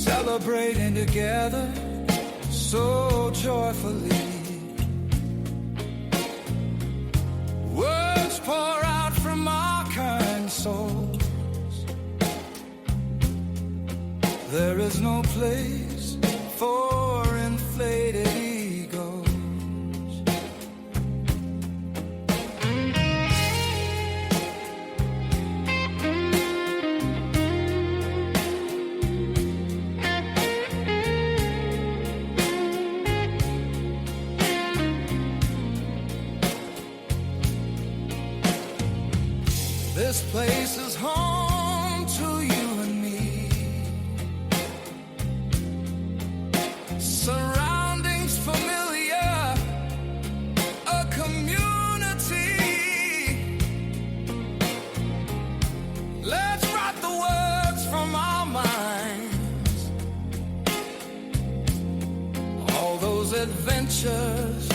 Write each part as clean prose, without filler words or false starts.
celebrating together so joyfully. Words pour out from our kind souls. There is no place for inflated egos. This place is home to you and me. Surroundings familiar, a community. Let's write the words from our minds. All those adventures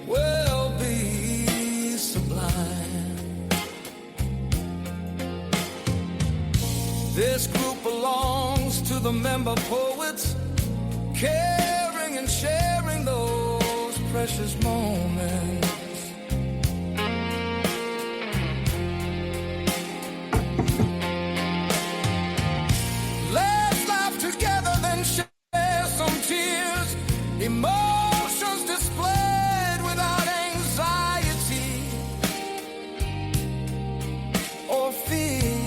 will be sublime. This group belongs to the member poets, caring and sharing those precious moments. Let's laugh together, then share some tears, emotions displayed without anxiety or fear.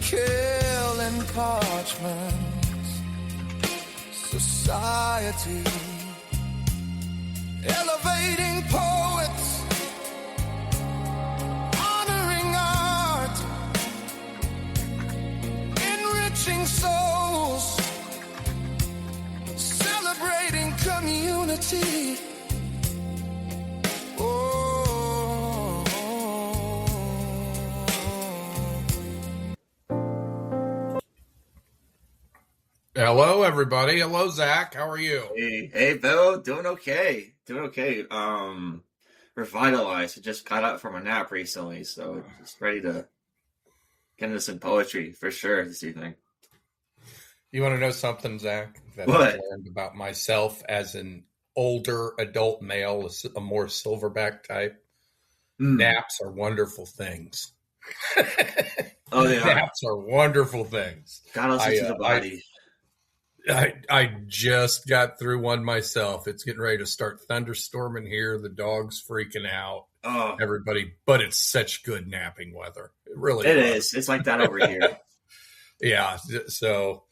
Quill and Parchment Society, elevating poets, honoring art, enriching souls, celebrating community. Hello, everybody. Hello, Zach. How are you? Hey, Bill. Doing okay. Revitalized. I just got up from a nap recently, so just ready to get into some poetry for sure this evening. You want to know something, Zach? That What? I learned about myself as an older adult male, a more silverback type. Naps are wonderful things. Oh, they are. Naps are wonderful things. Gotta listen to the body. I just got through one myself. It's getting ready to start thunderstorming here. The dog's freaking out. Oh, Everybody, but it's such good napping weather. It really is. It's like that over here. Yeah. So,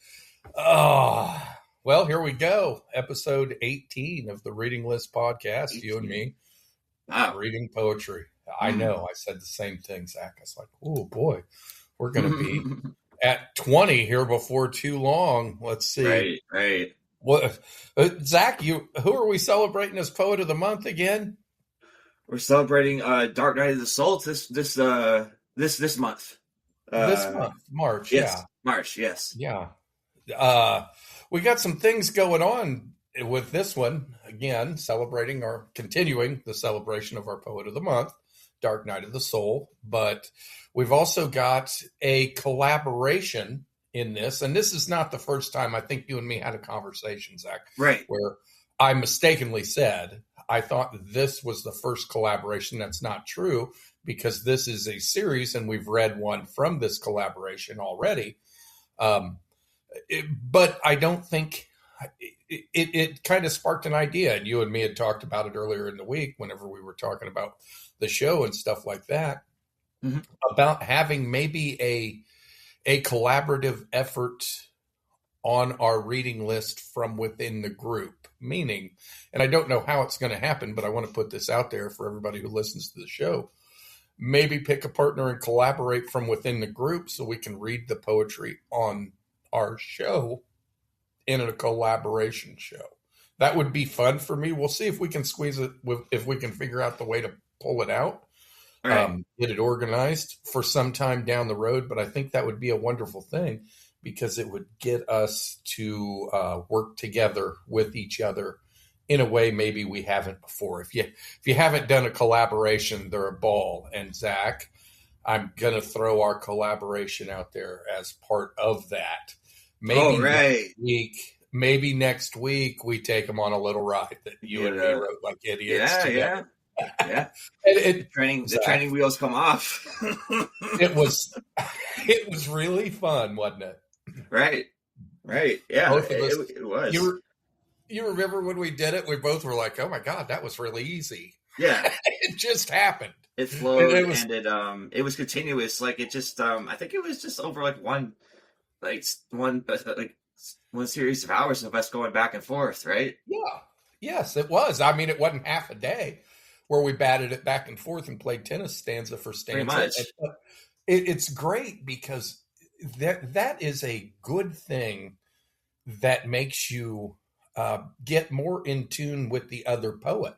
well, here we go. Episode 18 of the Reading List podcast. 18. You and me. Wow. Reading poetry. I know. I said the same thing, Zach. I was like, oh boy, we're going to be at 20 here before too long. Let's see. Right. What, Zach? Who are we celebrating as Poet of the Month again? We're celebrating Dark Night of the Soul this month. This month, March. Yes, Yeah, March. Yes. Yeah. We got some things going on with this one again, continuing the celebration of our Poet of the Month, Dark Night of the Soul. But we've also got a collaboration in this, and this is not the first time. I think you and me had a conversation, Zach, right, where I mistakenly said I thought this was the first collaboration. That's not true, because this is a series, and we've read one from this collaboration already. But I don't think it kind of sparked an idea, and you and me had talked about it earlier in the week whenever we were talking about the show and stuff like that, about having maybe a collaborative effort on our reading list from within the group, meaning, and I don't know how it's going to happen, but I want to put this out there for everybody who listens to the show. maybe pick a partner and collaborate from within the group so we can read the poetry on our show in a collaboration show. That would be fun for me. We'll see if we can squeeze it, if we can figure out the way to pull it out, Right. get it organized for some time down the road. But I think that would be a wonderful thing because it would get us to work together with each other in a way maybe we haven't before. If you haven't done a collaboration, they're a ball. And Zach, I'm gonna throw our collaboration out there as part of that. Maybe next week we take them on a little ride that you and me rode like idiots together. Yeah. The training wheels come off. it was really fun, wasn't it? Right. Yeah, Both of us, it was. You remember when we did it? We both were like, "Oh my god, that was really easy." Yeah, it just happened. It flowed, it was continuous. Like it just, I think it was just over one series of hours of us going back and forth, right? Yeah. Yes, it was. I mean, it wasn't half a day where we batted it back and forth and played tennis stanza for stanza. Pretty much. It's great because that is a good thing that makes you get more in tune with the other poet.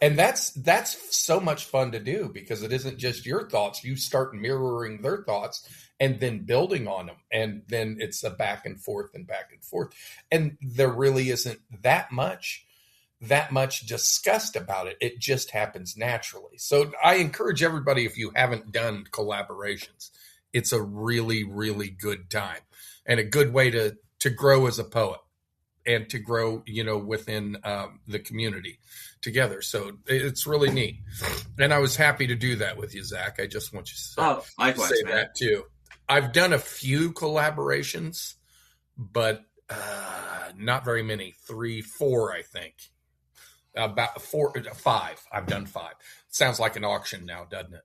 And that's so much fun to do because it isn't just your thoughts. You start mirroring their thoughts and then building on them. And then it's a back and forth and back and forth. And there really isn't that much discussed about it. It just happens naturally. So I encourage everybody, if you haven't done collaborations, it's a really, really good time and a good way to grow as a poet and to grow, within the community together. So it's really neat. And I was happy to do that with you, Zach. I just want you to say that too. I've done a few collaborations, but not very many. 3, 4, I think. About 4, 5. I've done 5. Sounds like an auction now, doesn't it?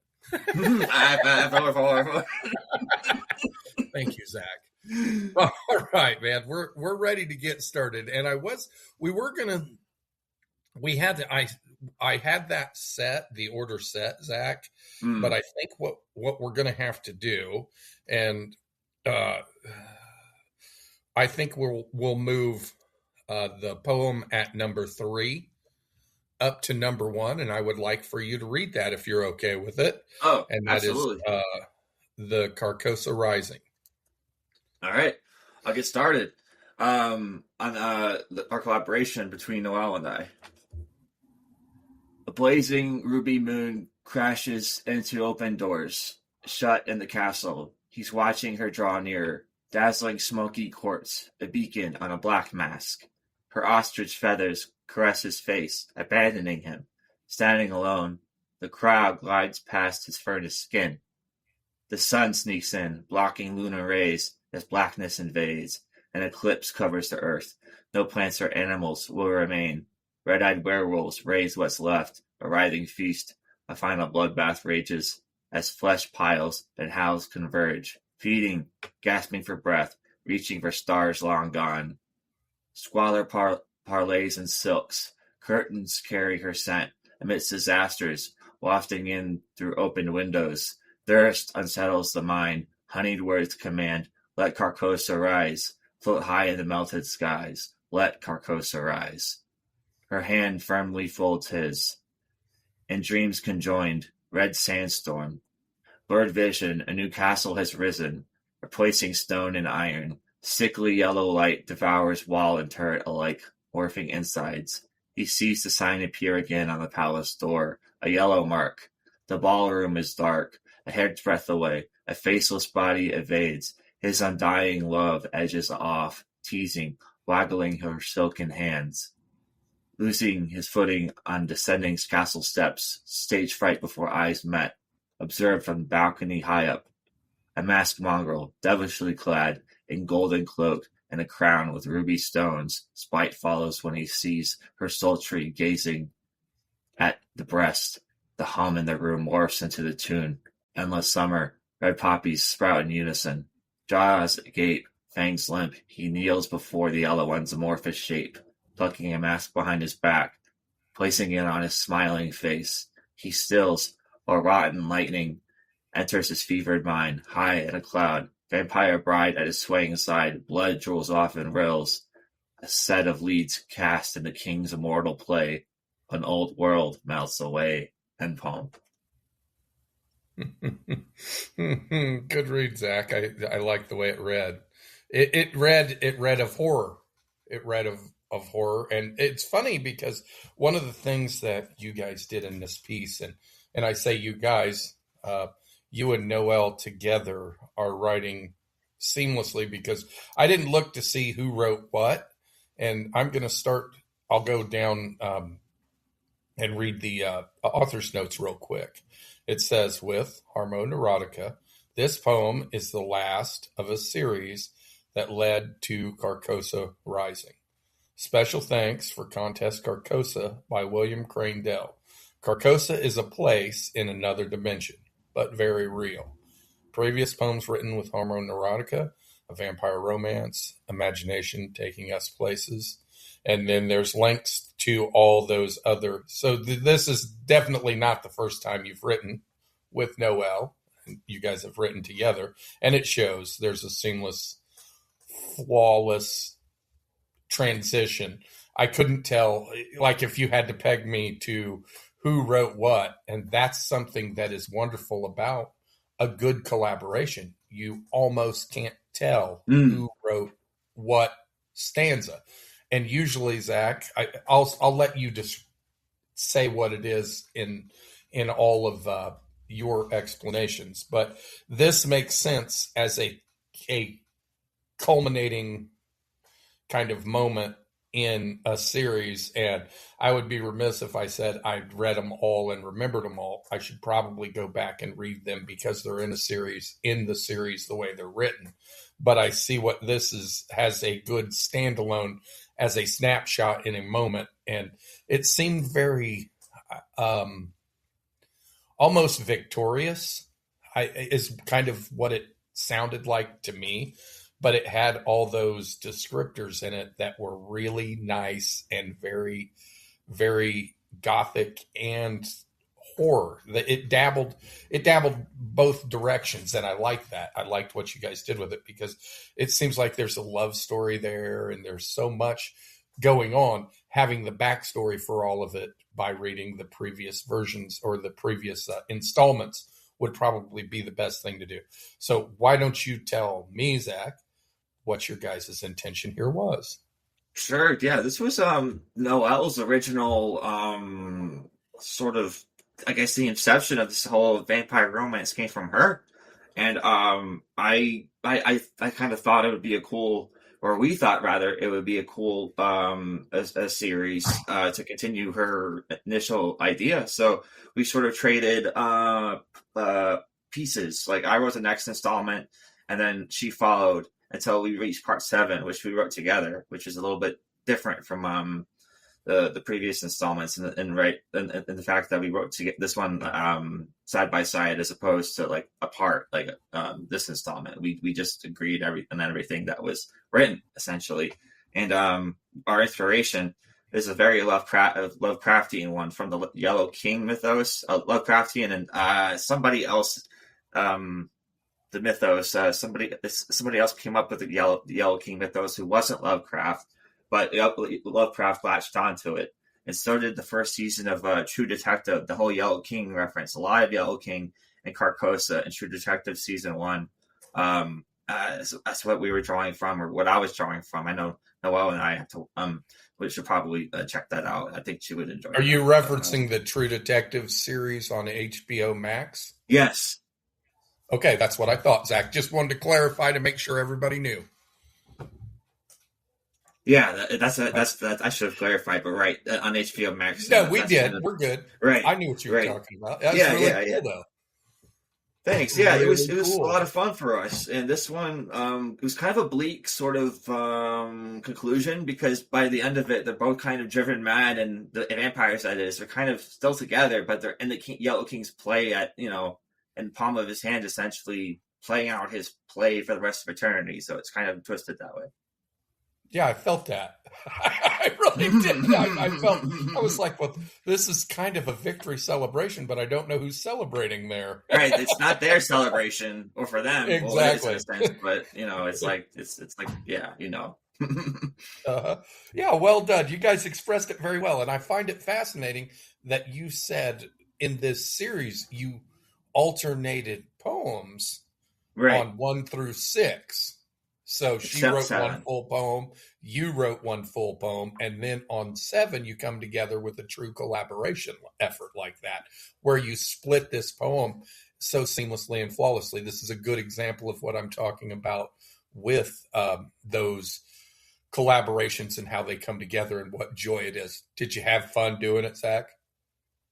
Thank you, Zach. All right, man. We're ready to get started. And I had that set, the order set, Zach, but I think what we're gonna have to do, and I think we'll move the poem at number 3 up to number 1, and I would like for you to read that if you're okay with it. Oh, and that absolutely. is the Carcosa Rising. All right, I'll get started on our collaboration between Noel and I. A blazing ruby moon crashes into open doors, shut in the castle. He's watching her draw nearer, dazzling smoky quartz, a beacon on a black mask. Her ostrich feathers caress his face, abandoning him. Standing alone, the crowd glides past his furnace skin. The sun sneaks in, blocking lunar rays as blackness invades. An eclipse covers the earth. No plants or animals will remain. Red-eyed werewolves raise what's left, a writhing feast. A final bloodbath rages as flesh piles and howls converge, feeding, gasping for breath, reaching for stars long gone. Squalor parlays in silks, curtains carry her scent amidst disasters, wafting in through open windows. Thirst unsettles the mind, honeyed words command, let Carcosa rise, float high in the melted skies, let Carcosa rise. Her hand firmly folds his. In dreams conjoined, red sandstorm. Blurred vision, a new castle has risen, replacing stone and iron. Sickly yellow light devours wall and turret alike, morphing insides. He sees the sign appear again on the palace door, a yellow mark. The ballroom is dark, a hair's breadth away, a faceless body evades. His undying love edges off, teasing, waggling her silken hands. Losing his footing on descending castle steps, stage fright before eyes met, observed from the balcony high up. A masked mongrel, devilishly clad, in golden cloak and a crown with ruby stones, spite follows when he sees her sultry gazing at the breast. The hum in the room morphs into the tune. Endless summer, red poppies sprout in unison. Jaws gape, fangs limp, he kneels before the yellow one's amorphous shape, plucking a mask behind his back, placing it on his smiling face. He stills, or rotten lightning enters his fevered mind, high in a cloud. Vampire bride at his swaying side, blood drools off and rills. A set of leads cast in the king's immortal play. An old world melts away. End poem. Good read, Zach. I like the way it read. It read of horror. It read of horror, and it's funny because one of the things that you guys did in this piece, and I say you guys, you and Noel together are writing seamlessly because I didn't look to see who wrote what, and I'm going to start. I'll go down and read the author's notes real quick. It says, with Harmoneurotica, this poem is the last of a series that led to Carcosa Rising. Special thanks for Contest Carcosa by William Crane Dell. Carcosa is a place in another dimension, but very real. Previous poems written with Harmoneurotica, a vampire romance, imagination taking us places. And then there's links to all those other. So this is definitely not the first time you've written with Noel. You guys have written together. And it shows there's a seamless, flawless transition. I couldn't tell, like if you had to peg me to who wrote what. And that's something that is wonderful about a good collaboration. You almost can't tell who wrote what stanza. And usually, Zach, I'll let you just say what it is in all of your explanations. But this makes sense as a culminating kind of moment in a series. And I would be remiss if I said I'd read them all and remembered them all. I should probably go back and read them because they're in the series the way they're written. But I see what this is, has a good standalone as a snapshot in a moment. And it seemed very almost victorious, is kind of what it sounded like to me. But it had all those descriptors in it that were really nice and very, very gothic and horror. It dabbled both directions, and I like that. I liked what you guys did with it because it seems like there's a love story there, and there's so much going on. Having the backstory for all of it by reading the previous versions or the previous installments would probably be the best thing to do. So why don't you tell me, Zach, what your guys' intention here was? Sure. Yeah, this was Noelle's original sort of, I guess, the inception of this whole vampire romance came from her, and I kind of thought it would be a cool, or we thought rather it would be a cool a series to continue her initial idea. So we sort of traded pieces. Like I wrote the next installment, and then she followed until we reached part 7, which we wrote together, which is a little bit different from the previous installments, and the fact that we wrote to get this one side by side as opposed to like apart, like this installment. We just agreed everything that was written essentially, and our inspiration is a very Lovecraftian one from the Yellow King mythos, Lovecraftian, and somebody else. The mythos, somebody else came up with the Yellow King mythos who wasn't Lovecraft, but Lovecraft latched onto it. And so did the first season of True Detective, the whole Yellow King reference, a lot of Yellow King and Carcosa in True Detective season 1. That's what we were drawing from, or what I was drawing from. I know Noelle and I have to, we should probably check that out. I think she would enjoy it. Are you referencing the True Detective series on HBO Max? Yes. Okay, that's what I thought, Zach. Just wanted to clarify to make sure everybody knew. Yeah, that's I should have clarified, but right on HBO Max. No, we did. We're good. Right. I knew what you were talking about. That's really cool, though. Thanks. Yeah, it was cool. A lot of fun for us, and this one it was kind of a bleak sort of conclusion because by the end of it, they're both kind of driven mad, and the vampires that is, they're kind of still together, but they're in the Yellow King's play at in palm of his hand, essentially playing out his play for the rest of eternity. So it's kind of twisted that way. Yeah, I felt that. I really did. I was like, well, this is kind of a victory celebration, but I don't know who's celebrating there. Right, it's not their celebration, or for them, well, it is in a Exactly. sense, but it's like it's like yeah, Uh-huh. Yeah, well done. You guys expressed it very well. And I find it fascinating that you said in this series you alternated poems Right. on 1 through 6. So she Except wrote one seven. full poem, you wrote one full poem, and then on 7 you come together with a true collaboration effort like that, where you split this poem so seamlessly and flawlessly. This is a good example of what I'm talking about with those collaborations and how they come together and what joy it is. Did you have fun doing it, Zach?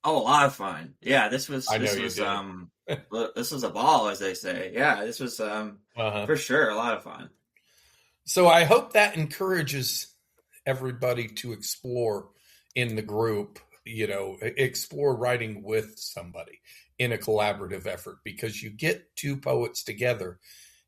Oh, a lot of fun. Yeah, this was I know this you was did. this was a ball, as they say. Yeah, this was Uh-huh. for sure a lot of fun. So I hope that encourages everybody to explore in the group, explore writing with somebody in a collaborative effort, because you get two poets together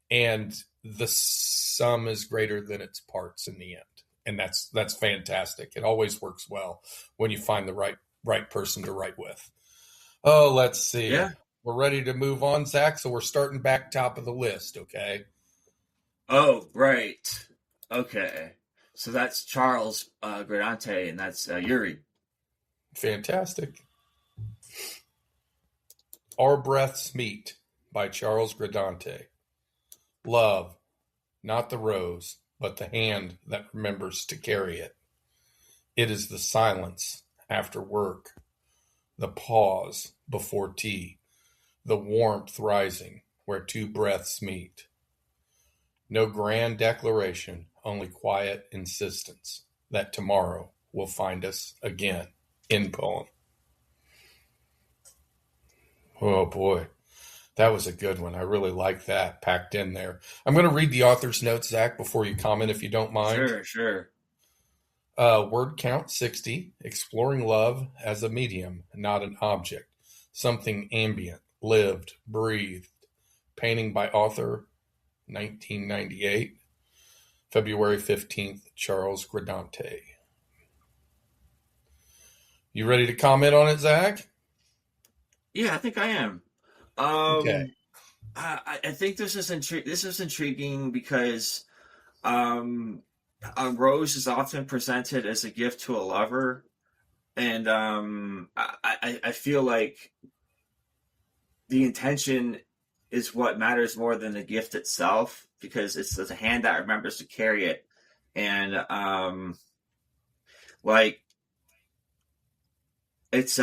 and the sum is greater than its parts in the end. And that's fantastic. It always works well when you find the right person to write with. Oh, let's see. Yeah. We're ready to move on, Zach. So we're starting back top of the list, okay? Oh, right. Okay. So that's Charles Gradante, and that's Yuri. Fantastic. Our Breaths Meet by Charles Gradante. Love, not the rose, but the hand that remembers to carry it. It is the silence after work, the pause before tea, the warmth rising where two breaths meet. No grand declaration, only quiet insistence that tomorrow will find us again. End poem. Oh boy, that was a good one. I really like that packed in there. I'm going to read the author's notes, Zach, before you comment, if you don't mind. Sure, sure. Word count 60, exploring love as a medium, not an object, something ambient, lived, breathed. Painting by author, 1998, February 15th, Charles Gradante. You ready to comment on it, Zach? Yeah, I think I am. Okay. I think this is intriguing because a rose is often presented as a gift to a lover, and I feel like the intention is what matters more than the gift itself, because it's a hand that remembers to carry it, and like it's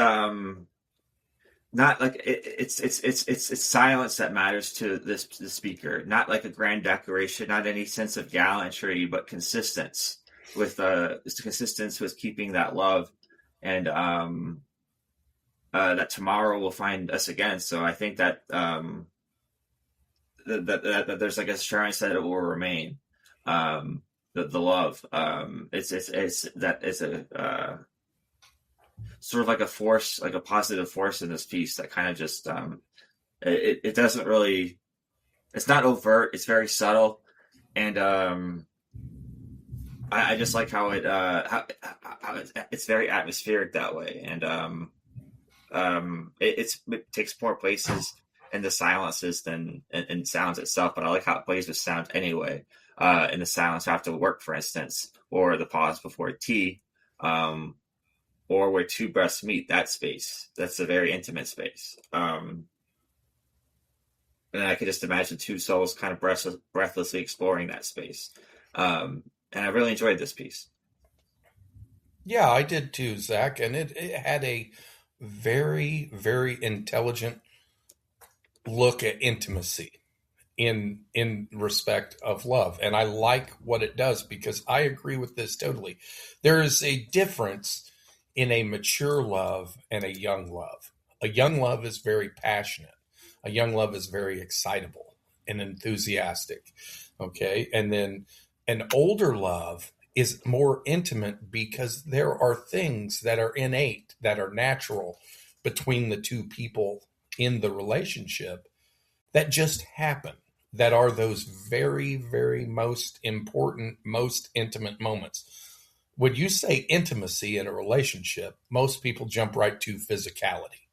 not like it's silence that matters to the speaker, not like a grand declaration, not any sense of gallantry, but consistence with consistence with keeping that love, and that tomorrow will find us again. So I think that that there's like assurance that it will remain. The love, it's that is a sort of like a force, like a positive force in this piece that kind of just it doesn't really, it's not overt, it's very subtle, and I just like how it's very atmospheric that way, and it takes more places in the silences than in sounds itself, but I like how it plays with sound anyway. In the silence after work, for instance, or the pause before tea, or where two breaths meet, that space. That's a very intimate space. And I could just imagine two souls kind of breathlessly exploring that space. And I really enjoyed this piece. Yeah, I did too, Zach. And it had a very, very intelligent look at intimacy in respect of love. And I like what it does, because I agree with this totally. There is a difference in a mature love and a young love. A young love is very passionate. A young love is very excitable and enthusiastic. Okay. And then an older love is more intimate, because there are things that are innate, that are natural between the two people in the relationship that just happen. that are those very, very most important, most intimate moments. When you say intimacy in a relationship, most people jump right to physicality.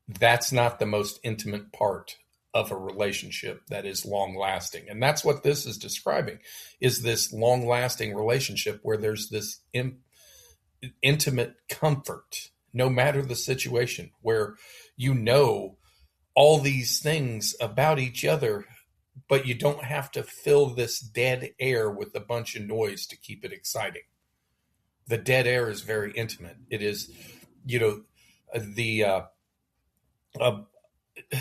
That's not the most intimate part of a relationship that is long lasting. And that's what this is describing, is this long lasting relationship where there's this intimate comfort, no matter the situation, where you know all these things about each other, but you don't have to fill this dead air with a bunch of noise to keep it exciting. The dead air is very intimate. It is, the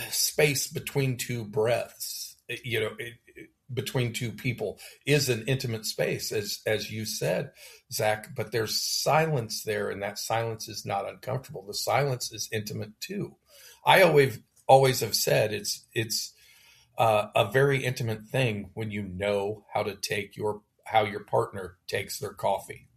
space between two breaths, between two people is an intimate space, as you said, Zach, but there's silence there, and that silence is not uncomfortable. The silence is intimate too. I always have said it's a very intimate thing when you know how your partner takes their coffee,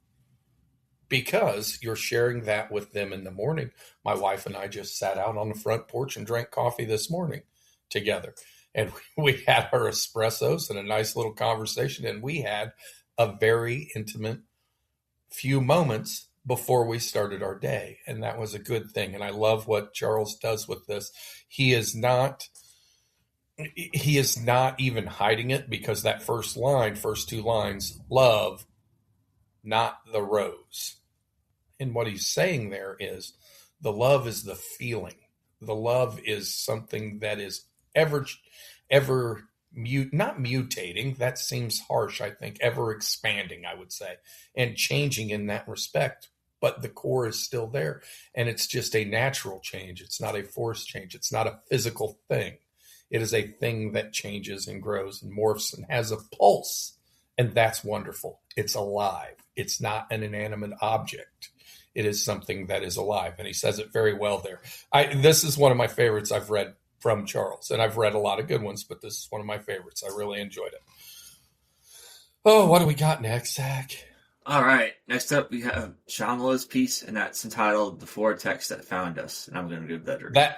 because you're sharing that with them in the morning. My wife and I just sat out on the front porch and drank coffee this morning together. And we had our espressos and a nice little conversation. And we had a very intimate few moments before we started our day. And that was a good thing. And I love what Charles does with this. He is not even hiding it, because that first two lines, love, not the rose. And what he's saying there is the love is the feeling. The love is something that is not mutating. That seems harsh, I think. Ever expanding, I would say, and changing in that respect. But the core is still there. And it's just a natural change. It's not a forced change. It's not a physical thing. It is a thing that changes and grows and morphs and has a pulse. And that's wonderful. It's alive. It's not an inanimate object. It is something that is alive. And he says it very well there. This is one of my favorites I've read from Charles. And I've read a lot of good ones, but this is one of my favorites. I really enjoyed it. Oh, what do we got next, Zach? All right. Next up, we have Shyamalan's piece, and that's entitled The Vortex That Found Us. And I'm going to give that a read.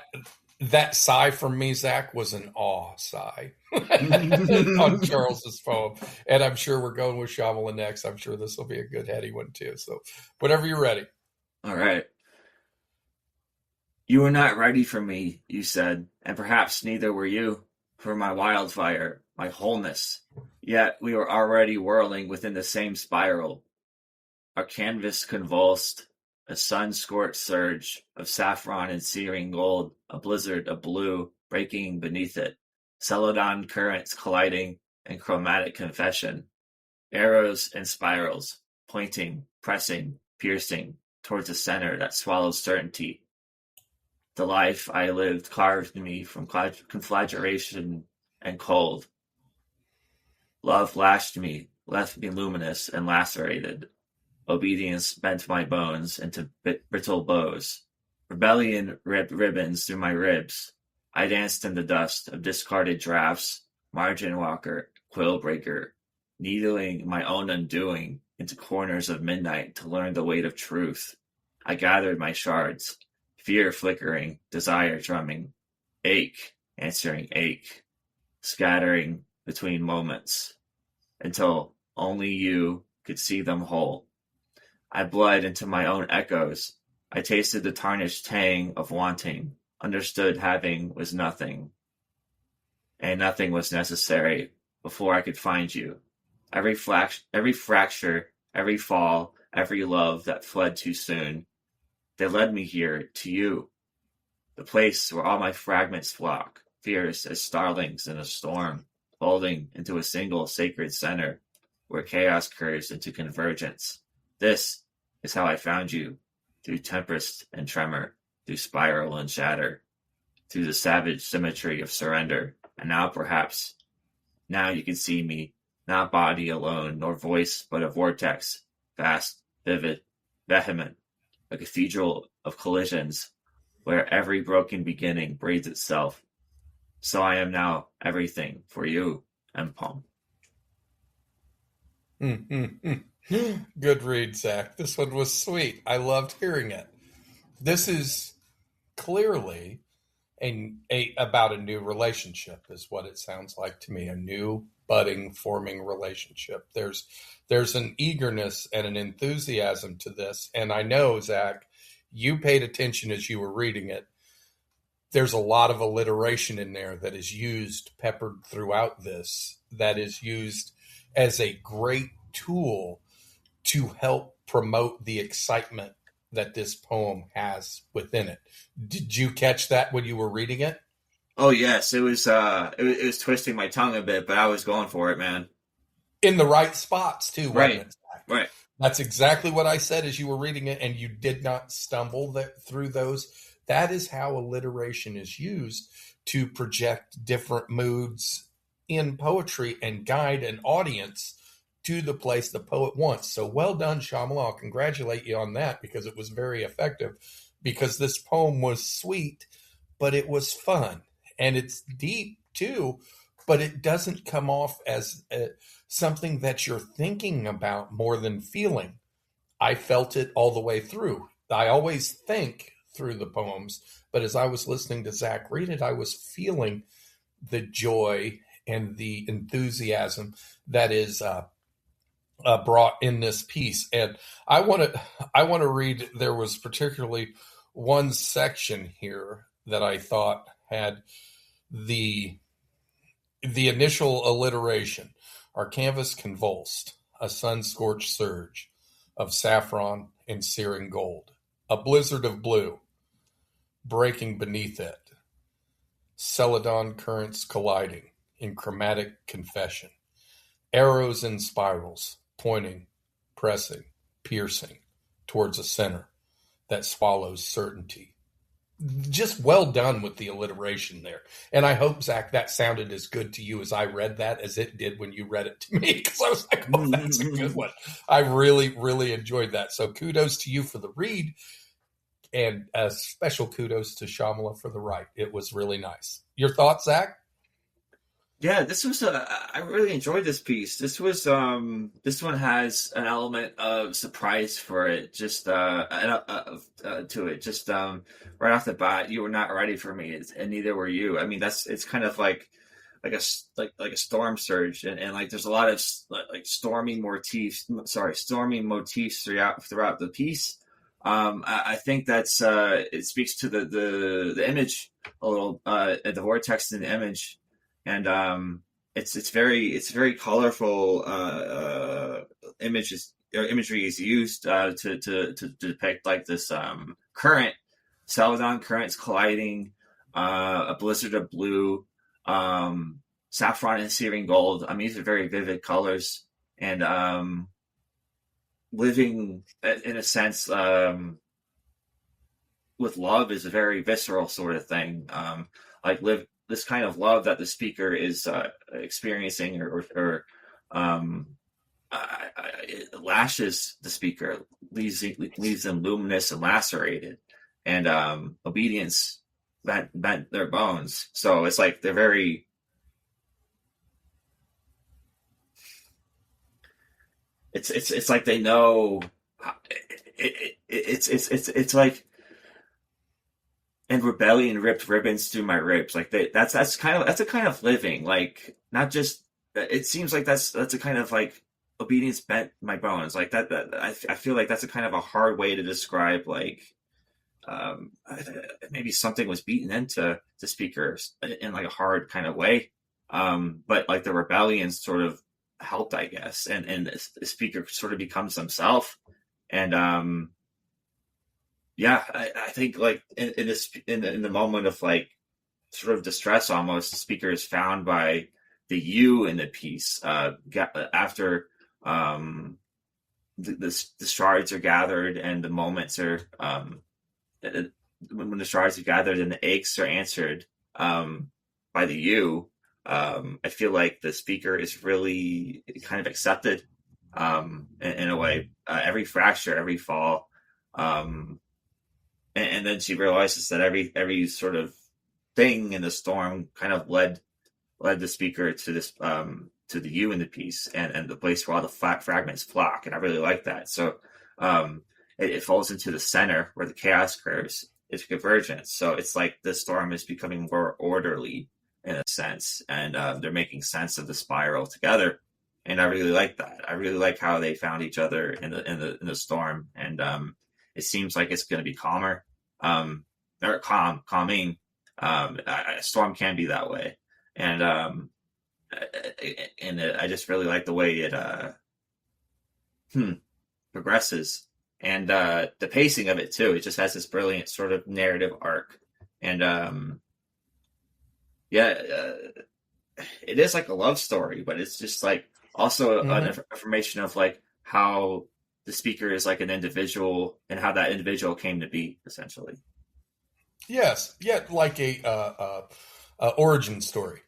That sigh from me, Zach, was an awe sigh on Charles's poem. And I'm sure we're going with Shyamalan next. I'm sure this will be a good heady one too. So whenever you're ready. All right. You were not ready for me, you said, and perhaps neither were you, for my wildfire, my wholeness. Yet we were already whirling within the same spiral. Our canvas convulsed, a sun-scorched surge of saffron and searing gold, a blizzard of blue breaking beneath it, celadon currents colliding in chromatic confession, arrows and spirals, pointing, pressing, piercing, towards a center that swallows certainty. The life I lived carved me from conflagration and cold. Love lashed me, left me luminous and lacerated. Obedience bent my bones into brittle bows. Rebellion ripped ribbons through my ribs. I danced in the dust of discarded drafts, margin walker, quill breaker, needling my own undoing into corners of midnight to learn the weight of truth. I gathered my shards, fear flickering, desire drumming, ache answering ache, scattering between moments, until only you could see them whole. I bled into my own echoes. I tasted the tarnished tang of wanting, understood having was nothing, and nothing was necessary before I could find you. Every fracture, every fall, every love that fled too soon, they led me here, to you, the place where all my fragments flock, fierce as starlings in a storm, folding into a single sacred center, where chaos curves into convergence. This is how I found you, through tempest and tremor, through spiral and shatter, through the savage symmetry of surrender. And now perhaps, now you can see me, not body alone, nor voice, but a vortex, vast, vivid, vehement, a cathedral of collisions, where every broken beginning breathes itself. So I am now everything for you, Empom. Good read, Zach. This one was sweet. I loved hearing it. This is clearly about a new relationship is what it sounds like to me. A new budding, forming relationship. There's an eagerness and an enthusiasm to this. And I know, Zach, you paid attention as you were reading it. There's a lot of alliteration in there that is used, peppered throughout this, that is used as a great tool to help promote the excitement that this poem has within it. Did you catch that when you were reading it? Oh yes, it was twisting my tongue a bit, but I was going for it, man. In the right spots too, wasn't Right, it? right. That's exactly what I said as you were reading it, and you did not stumble through those. That is how alliteration is used to project different moods in poetry and guide an audience to the place the poet wants. So well done, Shyamalan. I'll congratulate you on that, because it was very effective. Because this poem was sweet, but it was fun. And it's deep too, but it doesn't come off as something that you're thinking about more than feeling. I felt it all the way through. I always think through the poems, but as I was listening to Zach read it, I was feeling the joy and the enthusiasm that is brought in this piece. And I want to read. There was particularly one section here that I thought had the initial alliteration. Our canvas convulsed, a sun-scorched surge of saffron and searing gold, a blizzard of blue breaking beneath it, celadon currents colliding in chromatic confession, arrows in spirals, pointing, pressing, piercing towards a center that swallows certainty. Just well done with the alliteration there. And I hope, Zach, that sounded as good to you as I read that as it did when you read it to me, because I was like, oh, that's a good one. I really, really enjoyed that. So kudos to you for the read, and a special kudos to Shyamalan for the write. It was really nice. Your thoughts, Zach? Yeah, this was I really enjoyed this piece. This one has an element of surprise for it, just to it. Just right off the bat, you were not ready for me, and neither were you. I mean, it's kind of like a storm surge, and like there's a lot of like stormy motifs throughout the piece. I think that's it speaks to the image a little, the vortex in the image. And it's very colorful imagery is used to depict like this current, celadon currents colliding, a blizzard of blue, saffron and searing gold. I mean, these are very vivid colors, and living in a sense with love is a very visceral sort of thing. Like this kind of love that the speaker is experiencing, or it lashes the speaker, leaves them luminous and lacerated, and obedience bent their bones. So it's like they're very. It's like they know. It's like. And rebellion ripped ribbons through my ribs. Like that's a kind of living. Like not just. It seems like that's a kind of like obedience bent my bones. Like that. I feel like that's a kind of a hard way to describe like. Maybe something was beaten into the speakers in like a hard kind of way. But like the rebellion sort of helped, I guess, and the speaker sort of becomes himself, and yeah, I think like in the moment of like sort of distress, almost the speaker is found by the you in the piece. After the shards are gathered and the moments are when the shards are gathered and the aches are answered by the you. I feel like the speaker is really kind of accepted in a way. Every fracture, every fall. And then she realizes that every sort of thing in the storm kind of led the speaker to this to the you in the piece, and the place where all the fragments flock. And I really like that. So it falls into the center where the chaos occurs, it's convergence. So it's like the storm is becoming more orderly in a sense, and they're making sense of the spiral together. And I really like that. I really like how they found each other in the storm, and it seems like it's going to be calmer, or calming. A storm can be that way, and I just really like the way it progresses, and the pacing of it too. It just has this brilliant sort of narrative arc, and it is like a love story, but it's just like also an information of like how the speaker is like an individual and how that individual came to be, essentially. Yes, yeah, like a origin story.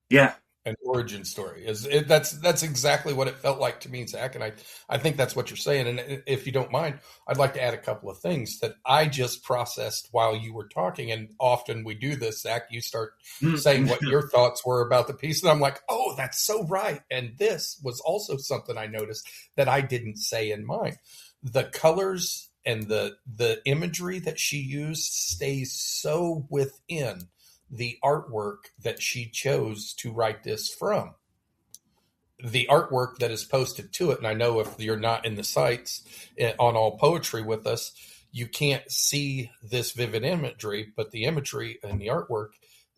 Yeah. An origin story that's exactly what it felt like to me, Zach, and I think that's what you're saying. And if you don't mind, I'd like to add a couple of things that I just processed while you were talking. And often we do this, Zach. You start saying what your thoughts were about the piece, and I'm like, oh, that's so right. And this was also something I noticed that I didn't say in mine. The colors and the imagery that she used stays so within the artwork that she chose to write this from. The artwork that is posted to it, and I know if you're not in the sites on All Poetry with us, you can't see this vivid imagery, but the imagery and the artwork,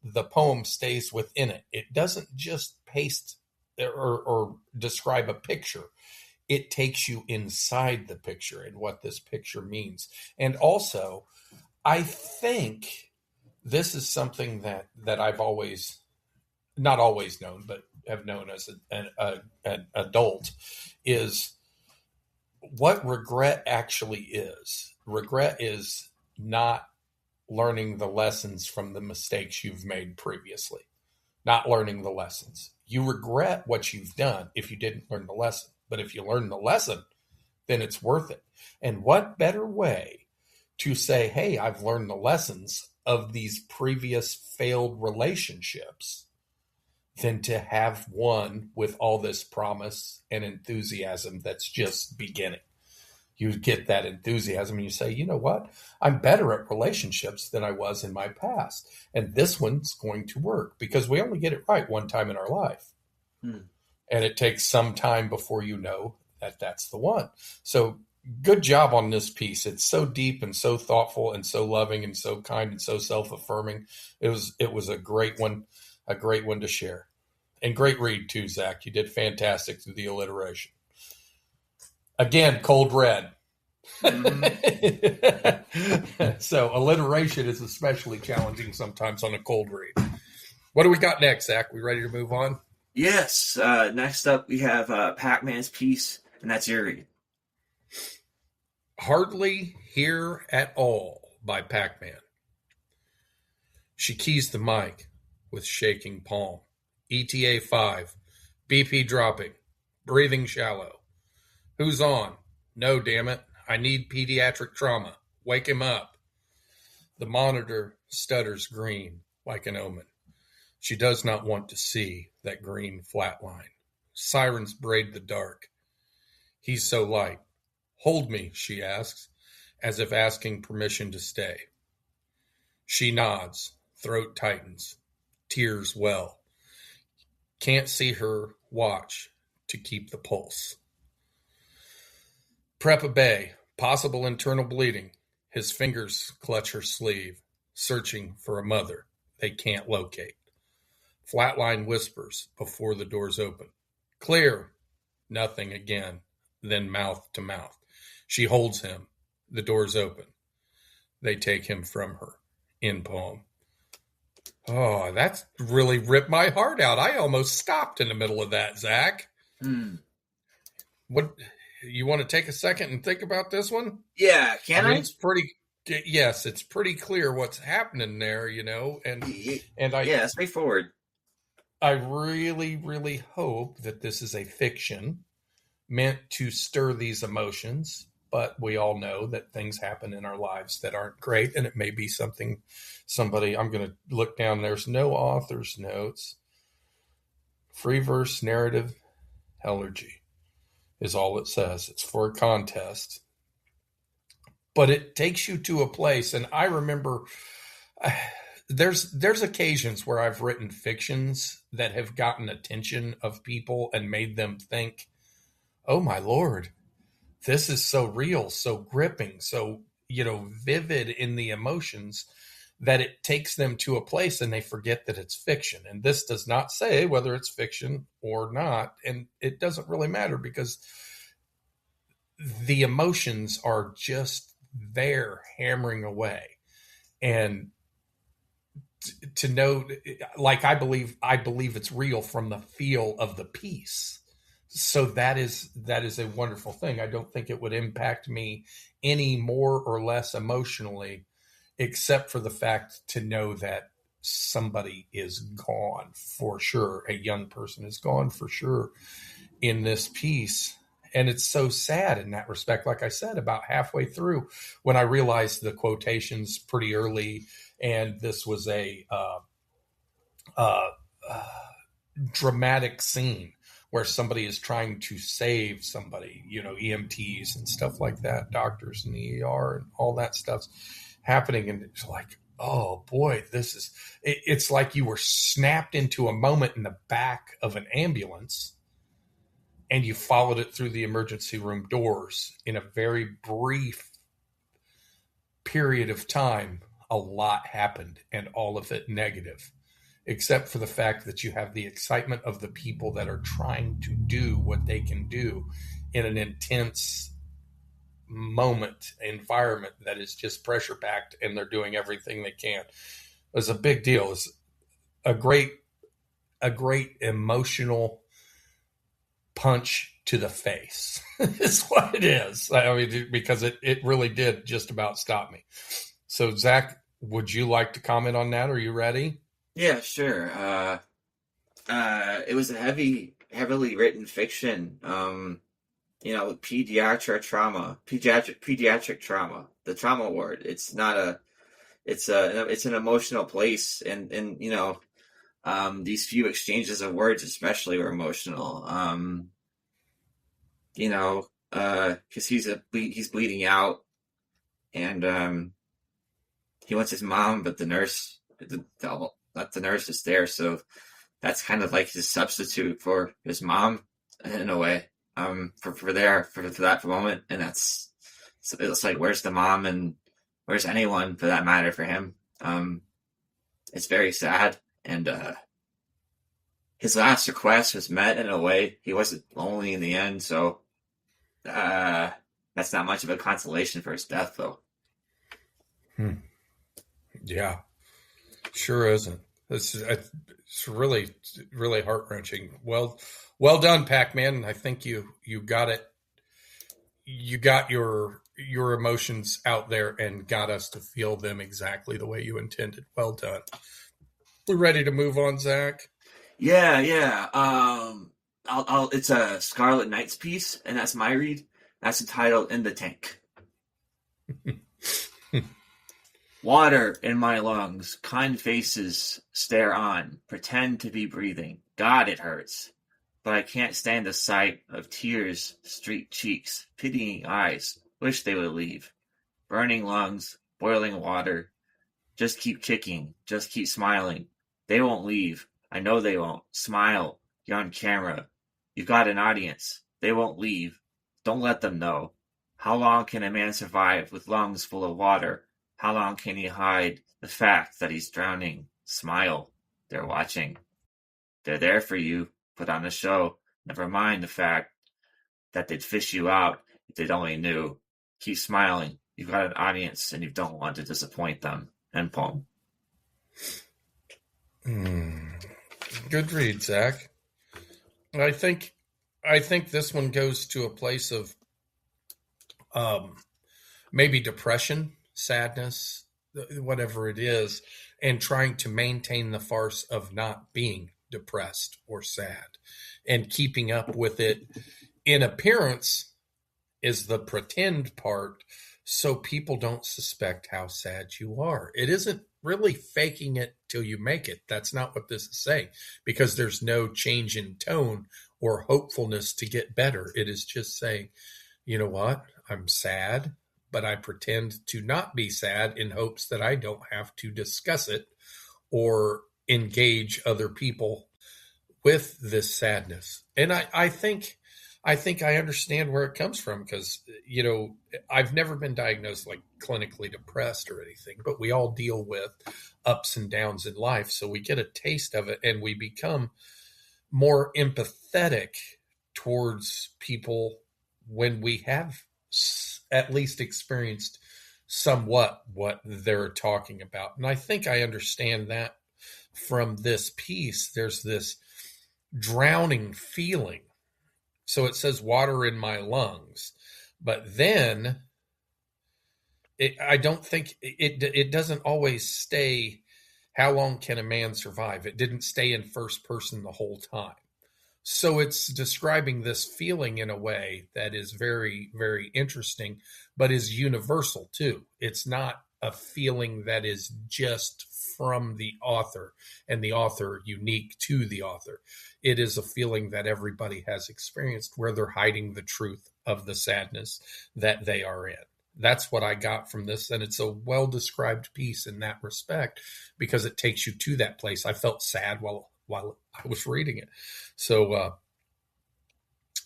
the poem stays within it. It doesn't just paste or describe a picture. It takes you inside the picture and what this picture means. And also, I think this is something that I've always, not always known, but have known as an adult, is what regret actually is. Regret is not learning the lessons from the mistakes you've made previously, not learning the lessons. You regret what you've done if you didn't learn the lesson. But if you learn the lesson, then it's worth it. And what better way to say, hey, I've learned the lessons of these previous failed relationships than to have one with all this promise and enthusiasm that's just beginning. You get that enthusiasm and you say, you know what? I'm better at relationships than I was in my past. And this one's going to work because we only get it right one time in our life. And it takes some time before you know that that's the one. So good job on this piece. It's so deep and so thoughtful and so loving and so kind and so self-affirming. It was a great one to share. And great read too, Zach. You did fantastic through the alliteration. Again, cold red. So alliteration is especially challenging sometimes on a cold read. What do we got next, Zach? We ready to move on? Yes. Next up, we have Pac-Man's piece, and that's your read. Hardly Here at All by Pac-Man. She keys the mic with shaking palm. ETA 5. BP dropping. Breathing shallow. Who's on? No, damn it. I need pediatric trauma. Wake him up. The monitor stutters green like an omen. She does not want to see that green flat line. Sirens braid the dark. He's so light. Hold me, she asks, as if asking permission to stay. She nods, throat tightens, tears well. Can't see her watch to keep the pulse. Prepa Bay, possible internal bleeding. His fingers clutch her sleeve, searching for a mother they can't locate. Flatline whispers before the doors open. Clear. Nothing again, then mouth to mouth. She holds him. The doors open. They take him from her. In poem. Oh, that's really ripped my heart out. I almost stopped in the middle of that, Zach. What, you want to take a second and think about this one? Yeah, can I? It's pretty clear what's happening there, you know, and straightforward. I really, really hope that this is a fiction meant to stir these emotions, but we all know that things happen in our lives that aren't great, and it may be somebody, I'm going to look down, there's no author's notes. Free verse narrative, Hellergy is all it says. It's for a contest. but it takes you to a place. And I remember there's occasions where I've written fictions that have gotten attention of people and made them think, oh my Lord, this is so real, so gripping, so, vivid in the emotions, that it takes them to a place and they forget that it's fiction. And this does not say whether it's fiction or not. And it doesn't really matter, because the emotions are just there hammering away. And to know, like, I believe it's real from the feel of the piece. So that is a wonderful thing. I don't think it would impact me any more or less emotionally, except for the fact to know that somebody is gone for sure. A young person is gone for sure in this piece. And it's so sad in that respect. Like I said, about halfway through, when I realized the quotations pretty early, and this was a dramatic scene where somebody is trying to save somebody, EMTs and stuff like that, doctors in the ER and all that stuff's happening. And it's like, oh boy, it's like you were snapped into a moment in the back of an ambulance and you followed it through the emergency room doors in a very brief period of time. A lot happened, and all of it negative, except for the fact that you have the excitement of the people that are trying to do what they can do in an intense environment that is just pressure packed, and they're doing everything they can. It's a big deal. It's a great emotional punch to the face is what it is. I mean, because it really did just about stop me. So Zach, would you like to comment on that? Are you ready? Yeah, sure. It was a heavily written fiction. Pediatric trauma, the trauma ward. It's not it's an emotional place, and these few exchanges of words especially were emotional. Because he's bleeding out, and he wants his mom, but the nurse, not the nurse, is there, so that's kind of like his substitute for his mom in a way. For that moment, and it's like, where's the mom, and where's anyone for that matter for him? It's very sad, and his last request was met in a way. He wasn't lonely in the end, so that's not much of a consolation for his death, though. Yeah, sure isn't. It's really, really heart-wrenching. Well done, Pac-Man. I think you got it. You got your emotions out there and got us to feel them exactly the way you intended. Well done. We're ready to move on, Zach. Yeah. It's a Scarlet Knight's piece, and that's my read. That's entitled "In the Tank." Water in my lungs, kind faces stare on, pretend to be breathing. God, it hurts. But I can't stand the sight of tears, streaked cheeks, pitying eyes. Wish they would leave. Burning lungs, boiling water. Just keep kicking, just keep smiling. They won't leave. I know they won't. Smile. You're on camera. You've got an audience. They won't leave. Don't let them know. How long can a man survive with lungs full of water? How long can he hide the fact that he's drowning? Smile. They're watching. They're there for you. Put on a show. Never mind the fact that they'd fish you out if they'd only knew. Keep smiling. You've got an audience and you don't want to disappoint them. End poem. Good read, Zach. I think this one goes to a place of maybe depression, sadness, whatever it is, and trying to maintain the farce of not being depressed or sad, and keeping up with it in appearance is the pretend part, so people don't suspect how sad you are. It isn't really faking it till you make it. That's not what this is saying, because there's no change in tone or hopefulness to get better. It is just saying, you know what? I'm sad. but I pretend to not be sad in hopes that I don't have to discuss it or engage other people with this sadness. And I think I understand where it comes from because, I've never been diagnosed like clinically depressed or anything, but we all deal with ups and downs in life. So we get a taste of it and we become more empathetic towards people when we have at least experienced somewhat what they're talking about. And I think I understand that from this piece. There's this drowning feeling. So it says water in my lungs, but then I don't think it doesn't always stay. How long can a man survive? It didn't stay in first person the whole time. So it's describing this feeling in a way that is very, very interesting, but is universal too. It's not a feeling that is just from the author and the author unique to the author. It is a feeling that everybody has experienced where they're hiding the truth of the sadness that they are in. That's what I got from this. And it's a well-described piece in that respect because it takes you to that place. I felt sad while I was reading it. So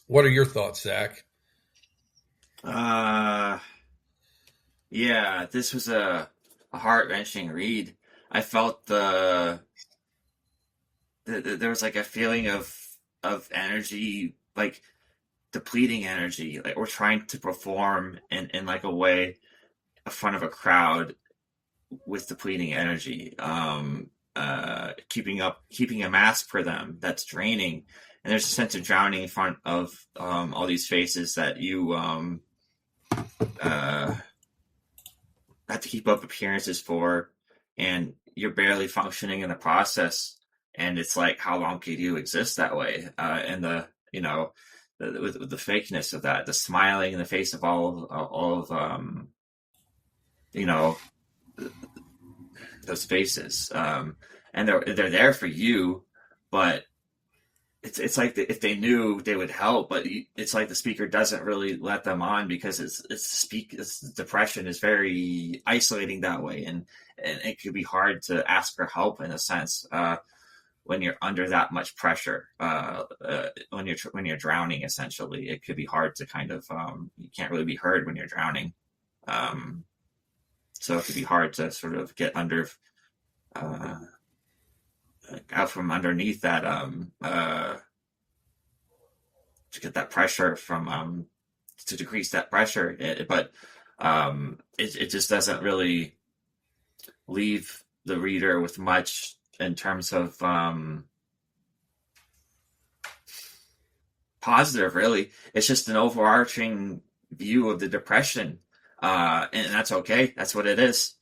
what are your thoughts, Zach? Yeah, this was a heart-wrenching read. I felt there was like a feeling of energy, like depleting energy. Like we're trying to perform in like a way in front of a crowd with depleting energy. Keeping a mask for them that's draining, and there's a sense of drowning in front of all these faces that you have to keep up appearances for, and you're barely functioning in the process. And it's like, how long could you exist that way? And with the fakeness of that, the smiling in the face of all of those faces, and they're there for you, but it's like if they knew they would help, but it's like the speaker doesn't really let them on because it's depression is very isolating that way, and it could be hard to ask for help in a sense when you're under that much pressure. When you're drowning, essentially, it could be hard to kind of you can't really be heard when you're drowning. So it could be hard to sort of get under out from underneath that to get that pressure from to decrease that pressure. But it just doesn't really leave the reader with much in terms of positive, really. It's just an overarching view of the depression. And that's okay. That's what it is.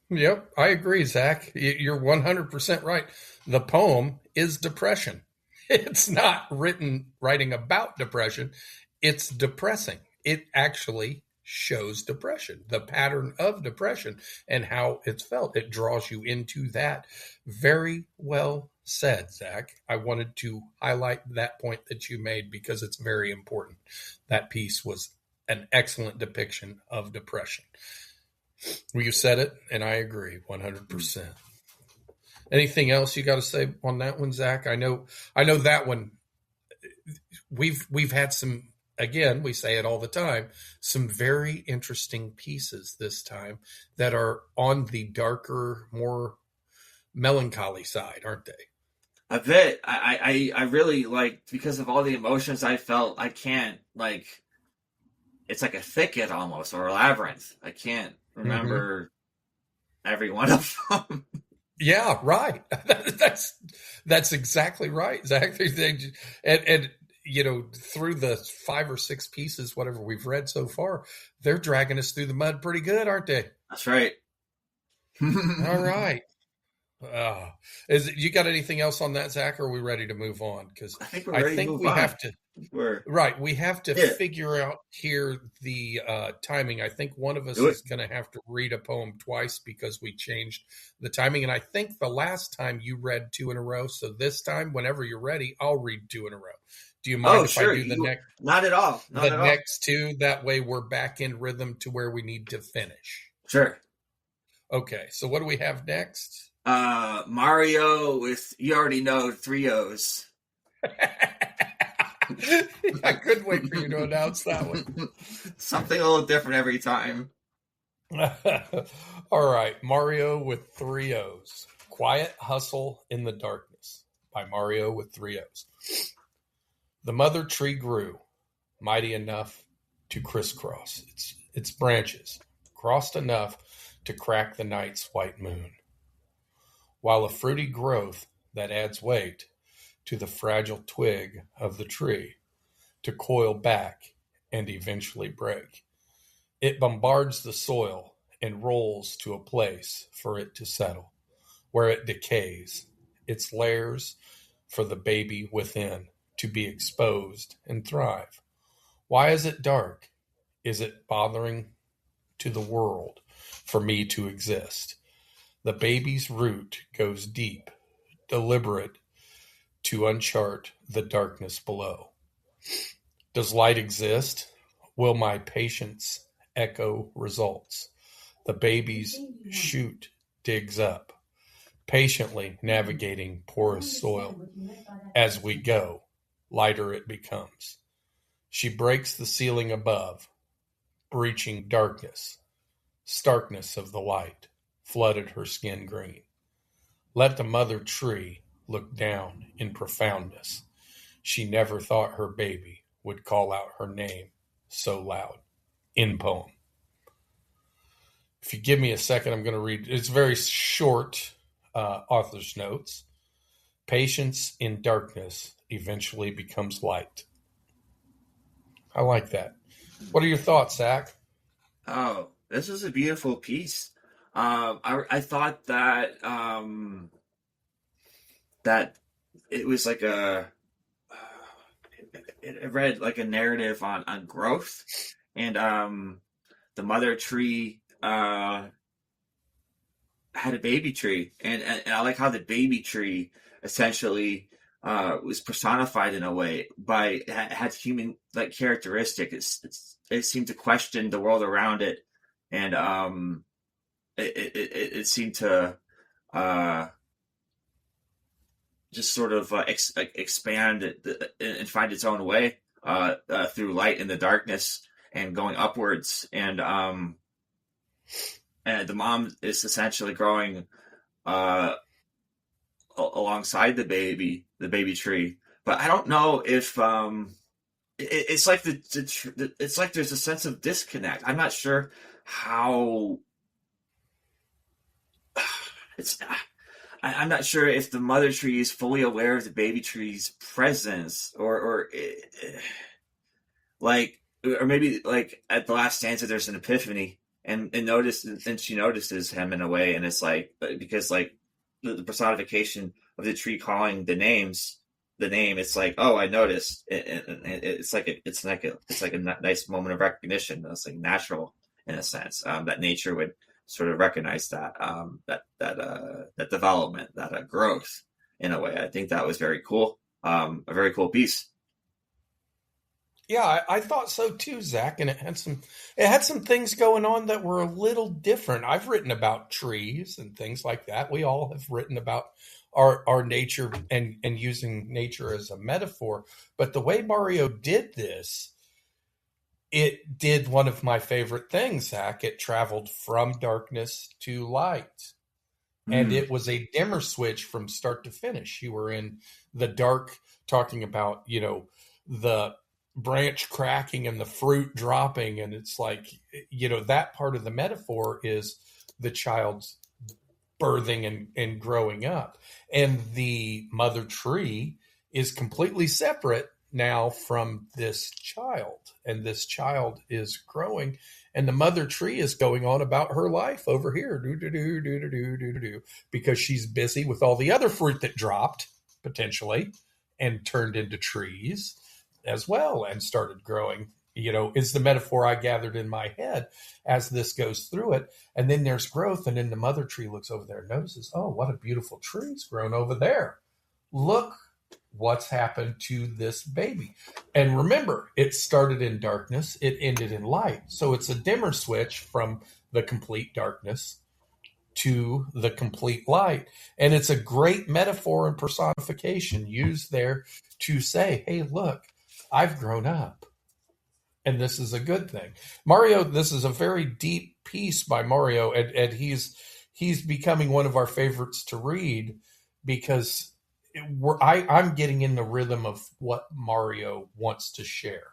Yep, I agree, Zach. You're 100% right. The poem is depression. It's not writing about depression. It's depressing. It actually shows depression, the pattern of depression and how it's felt. It draws you into that. Very well said, Zach. I wanted to highlight that point that you made because it's very important. That piece was an excellent depiction of depression. Well, you said it, and I agree 100%. Anything else you got to say on that one, Zach? I know that one. We've had some. Again, we say it all the time. Some very interesting pieces this time that are on the darker, more melancholy side, aren't they? A bit. I really because of all the emotions I felt. I can't It's like a thicket almost, or a labyrinth. I can't remember every one of them. Yeah, right. That's exactly right, Zach. And through the 5 or 6 pieces, whatever we've read so far, they're dragging us through the mud pretty good, aren't they? That's right. All right. Uh, you got anything else on that, Zach? Or are we ready to move on? Because I think we're I ready to think move we on. have to. We're Right, we have to yeah, figure out here the timing. I think one of us do it. is going to have to read a poem twice because we changed the timing. And I think the last time you read two in a row, so this time, whenever you're ready, I'll read two in a row. Do you mind Oh, if I sure. do You not at all. Not the at all. next two? That way, we're back in rhythm to where we need to finish. Sure. Okay, so what do we have next? Mario with you already know 3 O's. I couldn't wait for you to announce that one. Something a little different every time. All right, Mario with 3 O's. Quiet Hustle in the Darkness by Mario with 3 O's. The mother tree grew, mighty enough to crisscross its branches, crossed enough to crack the night's white moon, while a fruity growth that adds weight to the fragile twig of the tree to coil back and eventually break. It bombards the soil and rolls to a place for it to settle, where it decays, its layers for the baby within to be exposed and thrive. Why is it dark? Is it bothering to the world for me to exist? The baby's root goes deep, deliberate to unchart the darkness below. Does light exist? Will my patience echo results? The baby's shoot digs up, patiently navigating porous soil. As we go, lighter it becomes. She breaks the ceiling above, breaching darkness. Starkness of the light flooded her skin green. Let the mother tree look down in profoundness. She never thought her baby would call out her name so loud. In poem. If you give me a second, I'm going to read. It's very short author's notes. Patience in darkness eventually becomes light. I like that. What are your thoughts, Zach? Oh, this is a beautiful piece. I thought that that it was like it read like a narrative on growth, and the mother tree had a baby tree, and I like how the baby tree essentially was personified in a way by had human like characteristic. It seemed to question the world around it, and it seemed to just sort of expand and find its own way through light in the darkness and going upwards. And the mom is essentially growing alongside the baby tree. But I don't know if it's like it's like there's a sense of disconnect. I'm not sure how it's. I'm not sure if the mother tree is fully aware of the baby tree's presence, or like, or maybe like at the last stanza, there's an epiphany, and she notices him in a way, and it's like because like the personification of the tree calling the name, it's like, oh, I noticed, and it's like a nice moment of recognition. It's like natural in a sense that nature would sort of recognize that that development, that growth in a way. I think that was very cool. A very cool piece. Yeah, I thought so too, Zach. And it had some things going on that were a little different. I've written about trees and things like that. We all have written about our nature and using nature as a metaphor. But the way Mario did this, it did one of my favorite things, Zach. It traveled from darkness to light. And it was a dimmer switch from start to finish. You were in the dark talking about, the branch cracking and the fruit dropping. And it's like, that part of the metaphor is the child's birthing and growing up. And the mother tree is completely separate, now from this child, and this child is growing, and the mother tree is going on about her life over here, because she's busy with all the other fruit that dropped potentially and turned into trees as well and started growing, is the metaphor I gathered in my head as this goes through it. And then there's growth. And then the mother tree looks over there and notices, oh, what a beautiful tree's grown over there. Look what's happened to this baby. And remember, it started in darkness. It ended in light. So it's a dimmer switch from the complete darkness to the complete light. And it's a great metaphor and personification used there to say, hey, look, I've grown up. And this is a good thing. Mario, this is a very deep piece by Mario, and he's becoming one of our favorites to read because I'm getting in the rhythm of what Mario wants to share,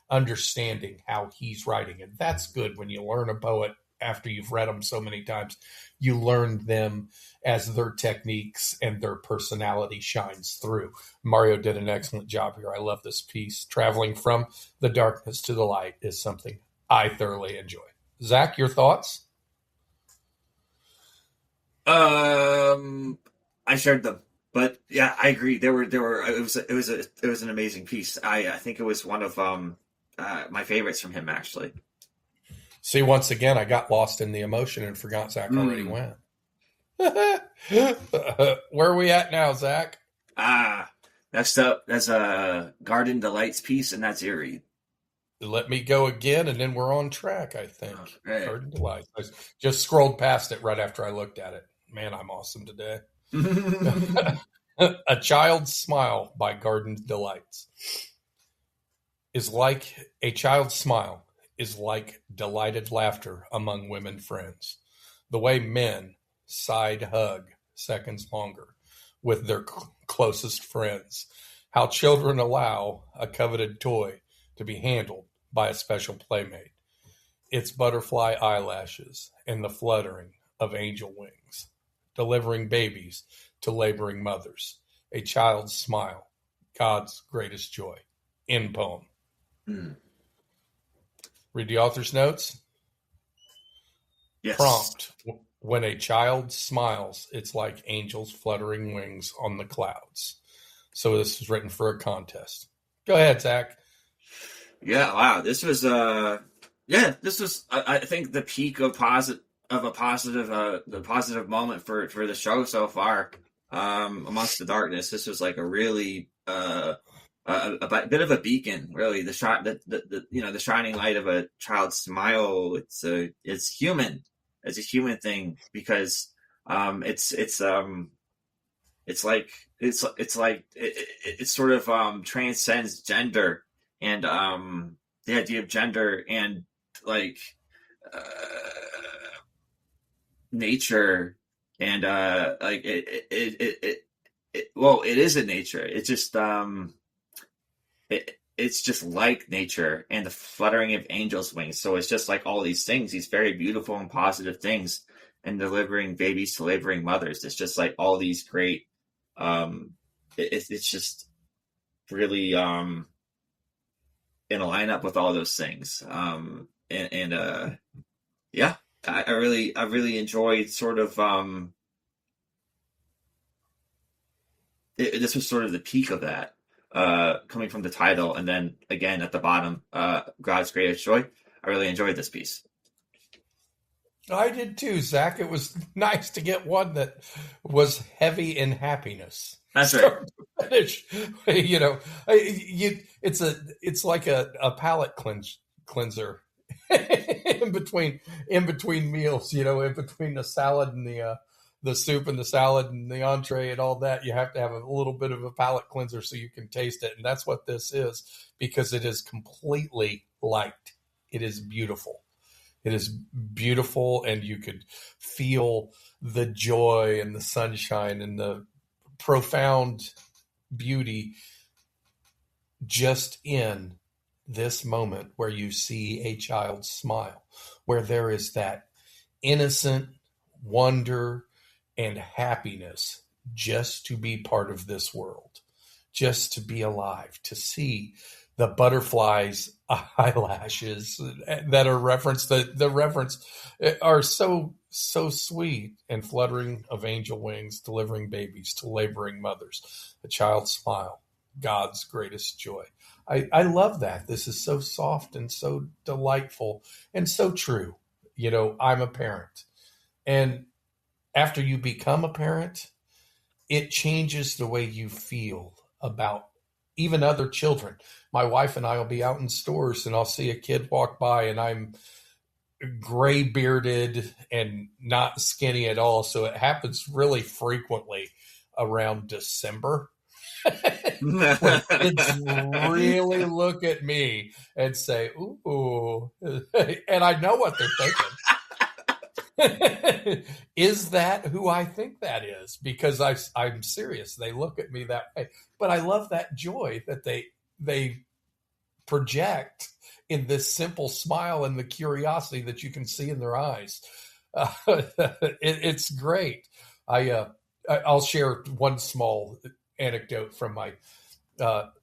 understanding how he's writing. And that's good when you learn a poet after you've read them so many times. You learn them as their techniques and their personality shines through. Mario did an excellent job here. I love this piece. Traveling from the darkness to the light is something I thoroughly enjoy. Zach, your thoughts? I shared them, but yeah, I agree. It was an amazing piece. I think it was one of my favorites from him, actually. See, once again, I got lost in the emotion and forgot Zach already went. Where are we at now, Zach? Next up, there's a Garden Delights piece, and that's Eerie. Let me go again, and then we're on track, I think. Right. Garden Delights. I just scrolled past it right after I looked at it. Man, I'm awesome today. A Child's Smile by Garden Delights is like a child's smile is like delighted laughter among women friends. The way men side hug seconds longer with their closest friends. How children allow a coveted toy to be handled by a special playmate. It's butterfly eyelashes and the fluttering of angel wings, delivering babies to laboring mothers. A child's smile, God's greatest joy. End poem. Read the author's notes. Yes. Prompt. When a child smiles, it's like angels fluttering wings on the clouds. So this was written for a contest. Go ahead, Zach. Yeah, wow. This was I think the peak of the positive moment for the show so far. Amongst the darkness, this was like a really a bit of a beacon, really. The shining light of a child's smile. It's human. It's a human thing because it sort of transcends gender and the idea of gender and like nature and like it is in nature. It's just it's just like nature and the fluttering of angels' wings. So it's just like all these things, these very beautiful and positive things, and delivering babies to laboring mothers. It's just like all these great. It's just really in a lineup with all those things. Yeah, I really enjoyed sort of. This was sort of the peak of that. Coming from the title, and then again at the bottom, God's greatest joy. I really enjoyed this piece. I did too, Zach. It was nice to get one that was heavy in happiness. That's right. Finish. It's like a palate cleanser in between meals. In between the salad and the soup and the salad and the entree and all that, you have to have a little bit of a palate cleanser so you can taste it. And that's what this is, because it is completely light. It is beautiful. It is beautiful, and you could feel the joy and the sunshine and the profound beauty just in this moment where you see a child's smile, where there is that innocent wonder and happiness just to be part of this world, just to be alive, to see the butterflies' eyelashes that are referenced, the reference are so sweet, and fluttering of angel wings, delivering babies to laboring mothers, a child's smile, God's greatest joy. I love that. This is so soft and so delightful and so true. I'm a parent. And after you become a parent, it changes the way you feel about even other children. My wife and I will be out in stores and I'll see a kid walk by and I'm gray bearded and not skinny at all. So it happens really frequently around December. When kids really look at me and say, ooh, and I know what they're thinking. Is that who I think that is? Because I'm serious. They look at me that way. But I love that joy that they project in this simple smile and the curiosity that you can see in their eyes. It's great. I'll share one small anecdote from my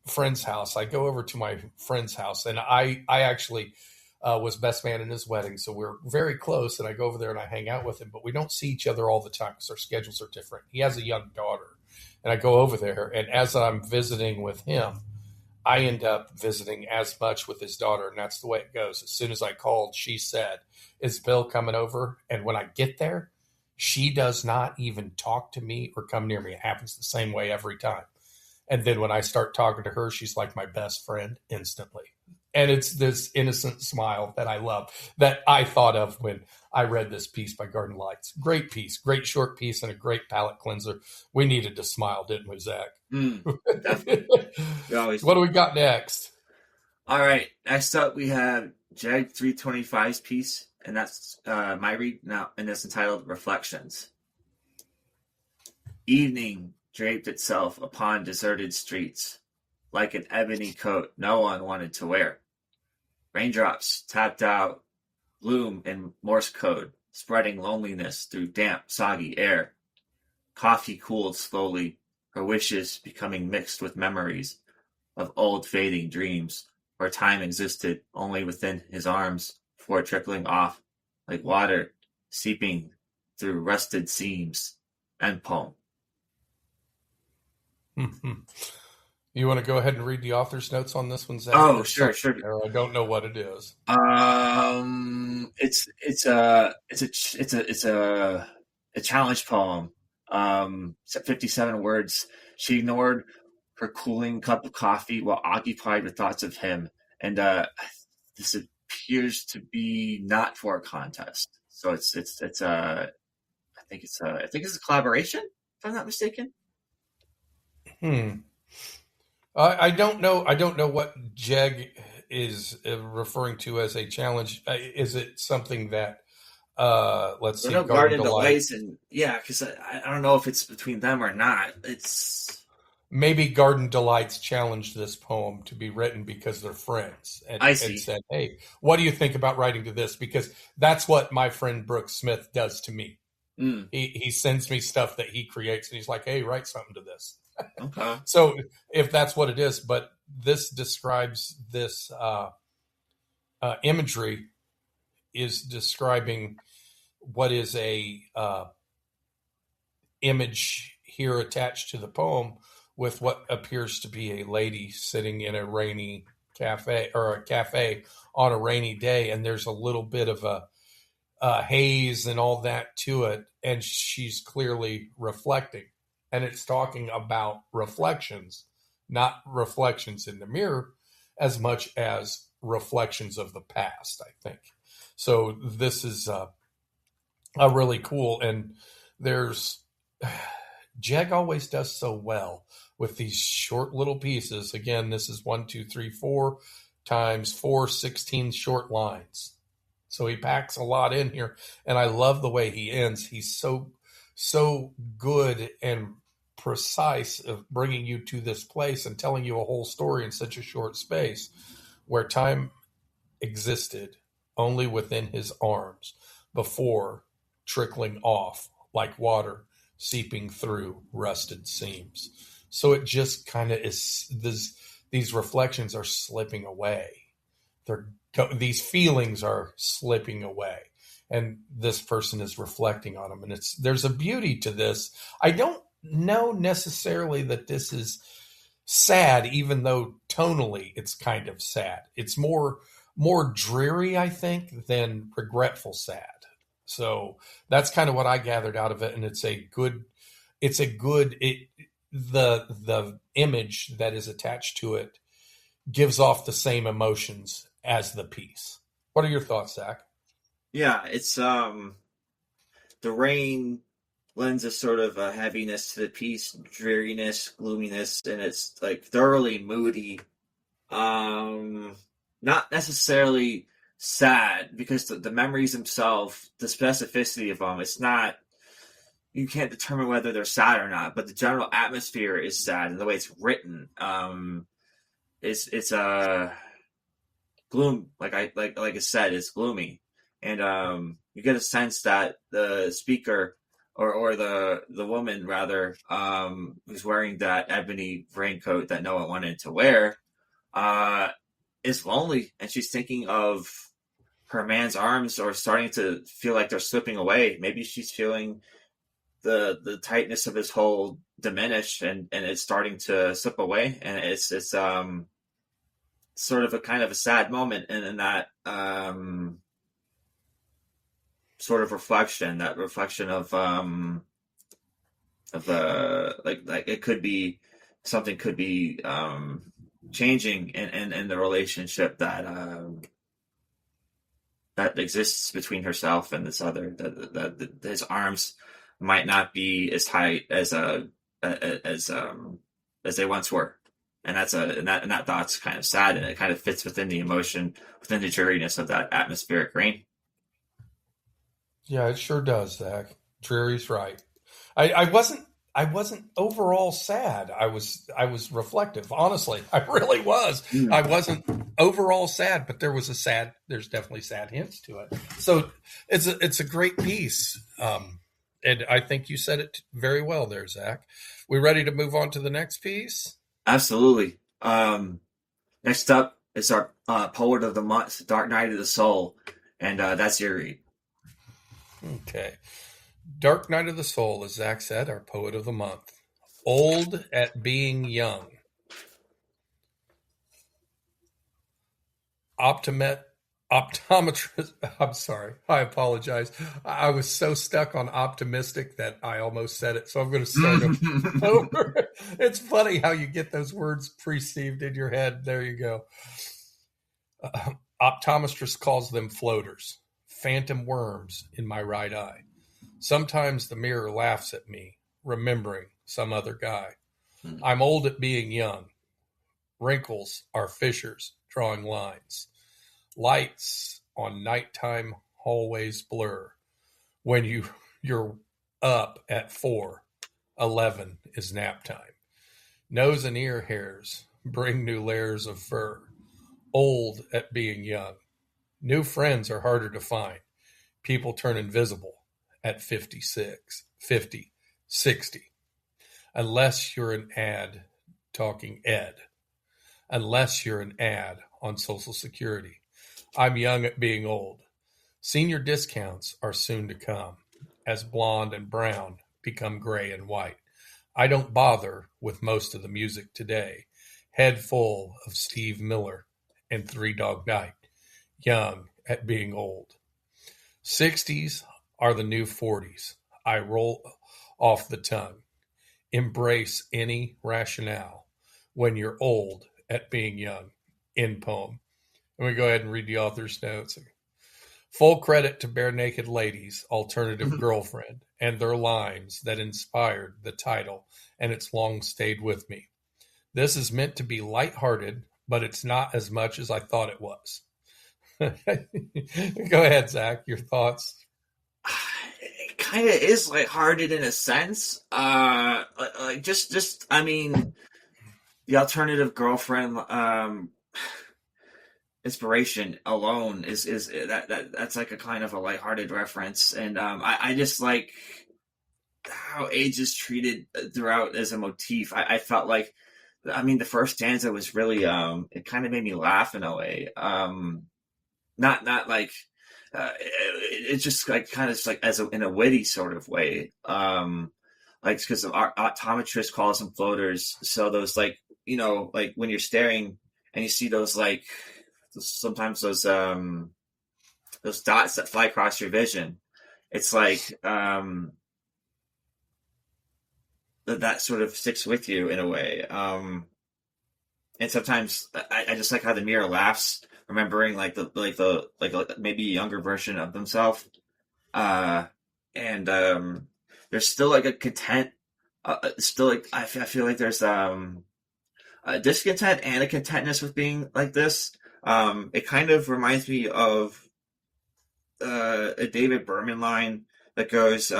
friend's house. I go over to my friend's house, and I actually was best man in his wedding, so we're very close. And I go over there and I hang out with him, but we don't see each other all the time because our schedules are different. He has a young daughter, and I go over there, and as I'm visiting with him, I end up visiting as much with his daughter, and that's the way it goes. As soon as I called, she said, "Is Bill coming over?" And when I get there, she does not even talk to me or come near me. It happens the same way every time. And then when I start talking to her, she's like my best friend instantly. And it's this innocent smile that I love, that I thought of when I read this piece by Garden Lights. Great piece, great short piece, and a great palate cleanser. We needed to smile, didn't we, Zach? Definitely. What do we got next? All right. Next up, we have Jag 325's piece, and that's my read now, and it's entitled Reflections. Evening draped itself upon deserted streets, like an ebony coat no one wanted to wear. Raindrops tapped out gloom in Morse code, spreading loneliness through damp, soggy air. Coffee cooled slowly, her wishes becoming mixed with memories of old fading dreams where time existed only within his arms before trickling off like water seeping through rusted seams. End poem. You want to go ahead and read the author's notes on this one, Zach? Oh, sure. I don't know what it is. It's a challenge poem. 57 words. She ignored her cooling cup of coffee while occupied with thoughts of him, and this appears to be not for a contest. So it's I think it's a collaboration, if I'm not mistaken. I don't know. I don't know what Jeg is referring to as a challenge. Is it something that, let's see, Garden Delights, and because I don't know if it's between them or not. It's maybe Garden Delights challenged this poem to be written because they're friends, and said, "Hey, what do you think about writing to this?" Because that's what my friend Brooks Smith does to me. He sends me stuff that he creates, and he's like, "Hey, write something to this." Okay. So if that's what it is, but this describes this imagery is describing what is a image here attached to the poem with what appears to be a lady sitting in a rainy cafe or a cafe on a rainy day. And there's a little bit of a haze and all that to it. And she's clearly reflecting. And it's talking about reflections, not reflections in the mirror as much as reflections of the past, I think. So this is a really cool. And Jeg always does so well with these short little pieces. Again, this is 1, 2, 3, 4 times 4, 16 short lines. So he packs a lot in here. And I love the way he ends. He's so good and precise of bringing you to this place and telling you a whole story in such a short space where time existed only within his arms before trickling off like water seeping through rusted seams. So it just kind of is. These reflections are slipping away. These feelings are slipping away, and this person is reflecting on them. And there's a beauty to this. I don't know necessarily that this is sad, even though tonally it's kind of sad. It's more dreary, I think, than regretful sad. So that's kind of what I gathered out of it, and the image that is attached to it gives off the same emotions as the piece. What are your thoughts, Zach? Yeah, it's the rain lends a sort of a heaviness to the piece, dreariness, gloominess, and it's like thoroughly moody. Not necessarily sad, because the memories themselves, the specificity of them, it's not, you can't determine whether they're sad or not, but the general atmosphere is sad, and the way it's written, it's gloom, like I said, it's gloomy, and you get a sense that the speaker, or the woman rather, who's wearing that ebony raincoat that no one wanted to wear, is lonely, and she's thinking of her man's arms, or starting to feel like they're slipping away. Maybe she's feeling the tightness of his hold diminish, and it's starting to slip away, and it's sort of a kind of a sad moment, and in that sort of reflection, that reflection of like it could be, something could be changing in the relationship that that exists between herself and this other, that his arms might not be as tight as they once were, and that thought's kind of sad, and it kind of fits within the emotion, within the dreariness of that atmospheric rain. Yeah, it sure does, Zach. Dreary's right. I wasn't overall sad. I was reflective. Honestly, I really was. Mm. I wasn't overall sad, but there's definitely sad hints to it. So it's a great piece. And I think you said it very well there, Zach. We ready to move on to the next piece? Absolutely. Next up is our poet of the month, Dark Night of the Soul, and that's your read. Okay. Dark Night of the Soul, as Zach said, our poet of the month. Old at being young. Optometrist. I'm sorry. I apologize. I was so stuck on optimistic that I almost said it. So I'm going to start over. It's funny how you get those words perceived in your head. There you go. Optometrist calls them floaters. Phantom worms in my right eye. Sometimes the mirror laughs at me, remembering some other guy. I'm old at being young. Wrinkles are fissures, drawing lines. Lights on nighttime hallways blur. When you're up at 4, 11 is nap time. Nose and ear hairs bring new layers of fur. Old at being young. New friends are harder to find. People turn invisible at 56, 50, 60. Unless you're an ad talking ed. Unless you're an ad on Social Security. I'm young at being old. Senior discounts are soon to come as blonde and brown become gray and white. I don't bother with most of the music today. Head full of Steve Miller and Three Dog Night. Young at being old. 60s are the new 40s. I roll off the tongue. Embrace any rationale when you're old at being young. End poem. And we go ahead and read the author's notes. Full credit to Bare Naked Ladies, Alternative Girlfriend, and their lines that inspired the title, and it's long stayed with me. This is meant to be lighthearted, but it's not as much as I thought it was. Go ahead, Zach. Your thoughts? It kind of is lighthearted in a sense. Just I mean, the alternative girlfriend inspiration alone is that's like a kind of a lighthearted reference, and I just like how age is treated throughout as a motif. I felt like, I mean, the first stanza was really, it kind of made me laugh in a way. Not like, it's just like kind of like in a witty sort of way. Like, because our optometrist calls them floaters. So those, like, you know, like when you're staring and you see those, like, sometimes those dots that fly across your vision, it's like, that sort of sticks with you in a way. And sometimes I just like how the mirror laughs, remembering like maybe a younger version of themselves. And there's still like a content, still like I feel like there's a discontent and a contentness with being like this. It kind of reminds me of a David Berman line that goes,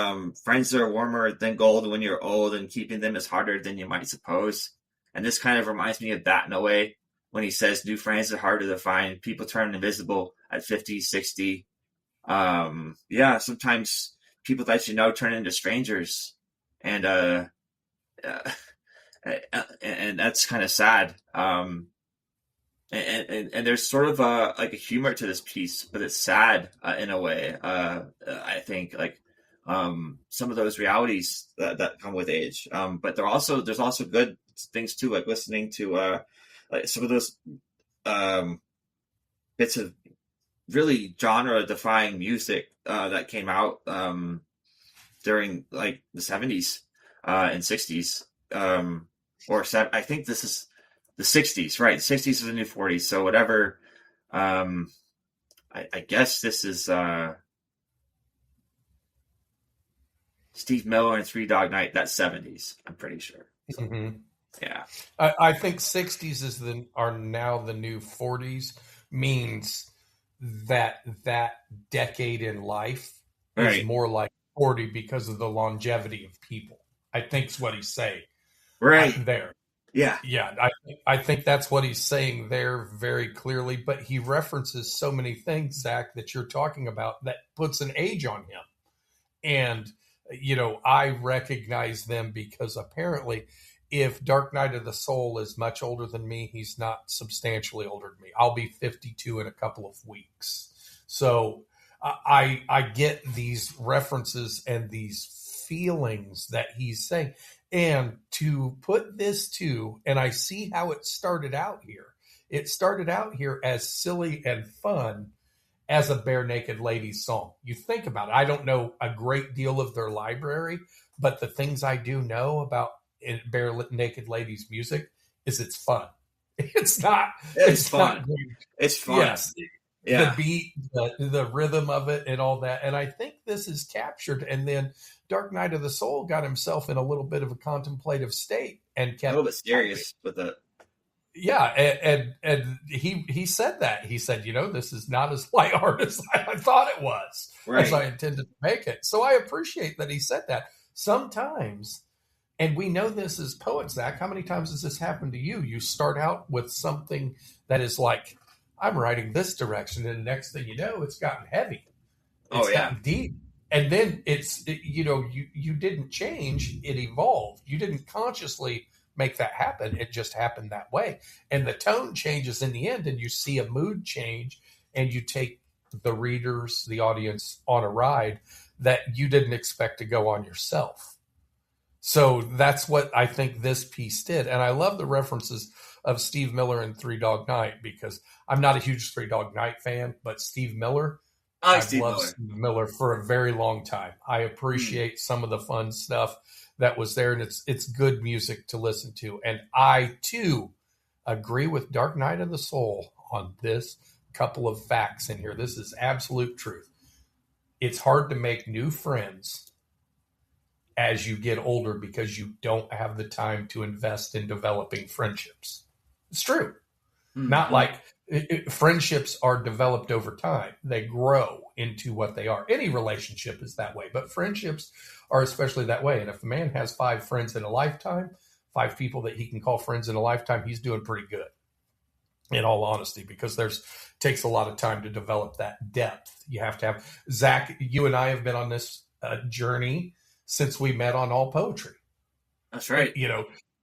friends are warmer than gold when you're old, and keeping them is harder than you might suppose. And this kind of reminds me of that in a way, when he says new friends are harder to find, people turn invisible at 50, 60. Yeah, sometimes people that you know turn into strangers, and and that's kind of sad. And there's sort of like a humor to this piece, but it's sad in a way. I think like some of those realities that come with age, but there's also good things too, like listening to like some of those bits of really genre-defying music that came out during like the 70s and 60s, I think this is the 60s, right? The 60s is the new 40s. So whatever, I guess this is Steve Miller and Three Dog Night. That's 70s, I'm pretty sure. So, yeah. I think 60s are now the new 40s, means that decade in life is more like 40 because of the longevity of people. I think's what he's saying. Right. There. Yeah. Yeah, I think that's what he's saying there very clearly, but he references so many things, Zach, that you're talking about that puts an age on him. And, you know, I recognize them because apparently if Dark Night of the Soul is much older than me, he's not substantially older than me. I'll be 52 in a couple of weeks. So I get these references and these feelings that he's saying. And to put this to, and I see how it started out here. It started out here as silly and fun as a Bare Naked Ladies song. You think about it. I don't know a great deal of their library, but the things I do know about Bare Naked Ladies music is it's fun. It's not. It's fun. Not, it's fun. Yes. Yeah. The beat, the rhythm of it, and all that. And I think this is captured. And then Dark Night of the Soul got himself in a little bit of a contemplative state and kept a little bit serious with it. Yeah, and he said that. He said, you know, this is not as lighthearted as I thought it was, right, as I intended to make it. So I appreciate that he said that. Sometimes, and we know this as poets, Zach, how many times has this happened to you? You start out with something that is like, I'm writing this direction, and the next thing you know, it's gotten heavy. It's gotten deep. And then you didn't change, it evolved. You didn't consciously make that happen. It just happened that way. And the tone changes in the end, and you see a mood change, and you take the readers, the audience, on a ride that you didn't expect to go on yourself. So that's what I think this piece did. And I love the references of Steve Miller and Three Dog Night, because I'm not a huge Three Dog Night fan, but Steve Miller, I've loved Steve Miller for a very long time. I appreciate some of the fun stuff that was there, and it's good music to listen to. And I, too, agree with Dark Night of the Soul on this couple of facts in here. This is absolute truth. It's hard to make new friends as you get older because you don't have the time to invest in developing friendships. It's true. Mm-hmm. Not like friendships are developed over time. They grow into what they are. Any relationship is that way, but friendships are especially that way. And if a man has 5 friends in a lifetime, 5 people that he can call friends in a lifetime, he's doing pretty good, in all honesty, because takes a lot of time to develop that depth. You have to have, Zach, you and I have been on this journey since we met on All Poetry. That's right.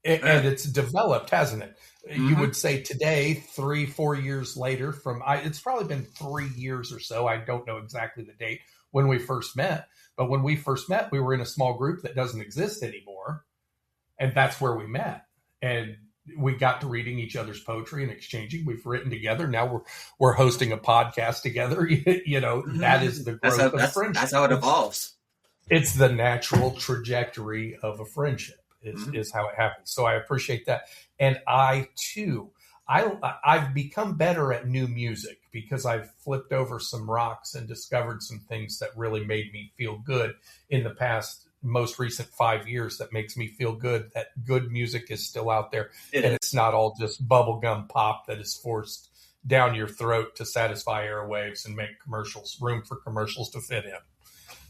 And it's developed, hasn't it? You Mhm. would say today, 3-4 years later it's probably been 3 years or so. I don't know exactly the date when we first met, but when we first met, we were in a small group that doesn't exist anymore. And that's where we met. And we got to reading each other's poetry and exchanging. We've written together. Now we're hosting a podcast together. That is the growth of friendship. That's how it evolves. It's the natural trajectory of a friendship is how it happens. So I appreciate that. And I too, I've become better at new music because I've flipped over some rocks and discovered some things that really made me feel good in the past, most recent 5 years, that makes me feel good that good music is still out there. It's not all just bubblegum pop that is forced down your throat to satisfy airwaves and make room for commercials to fit in.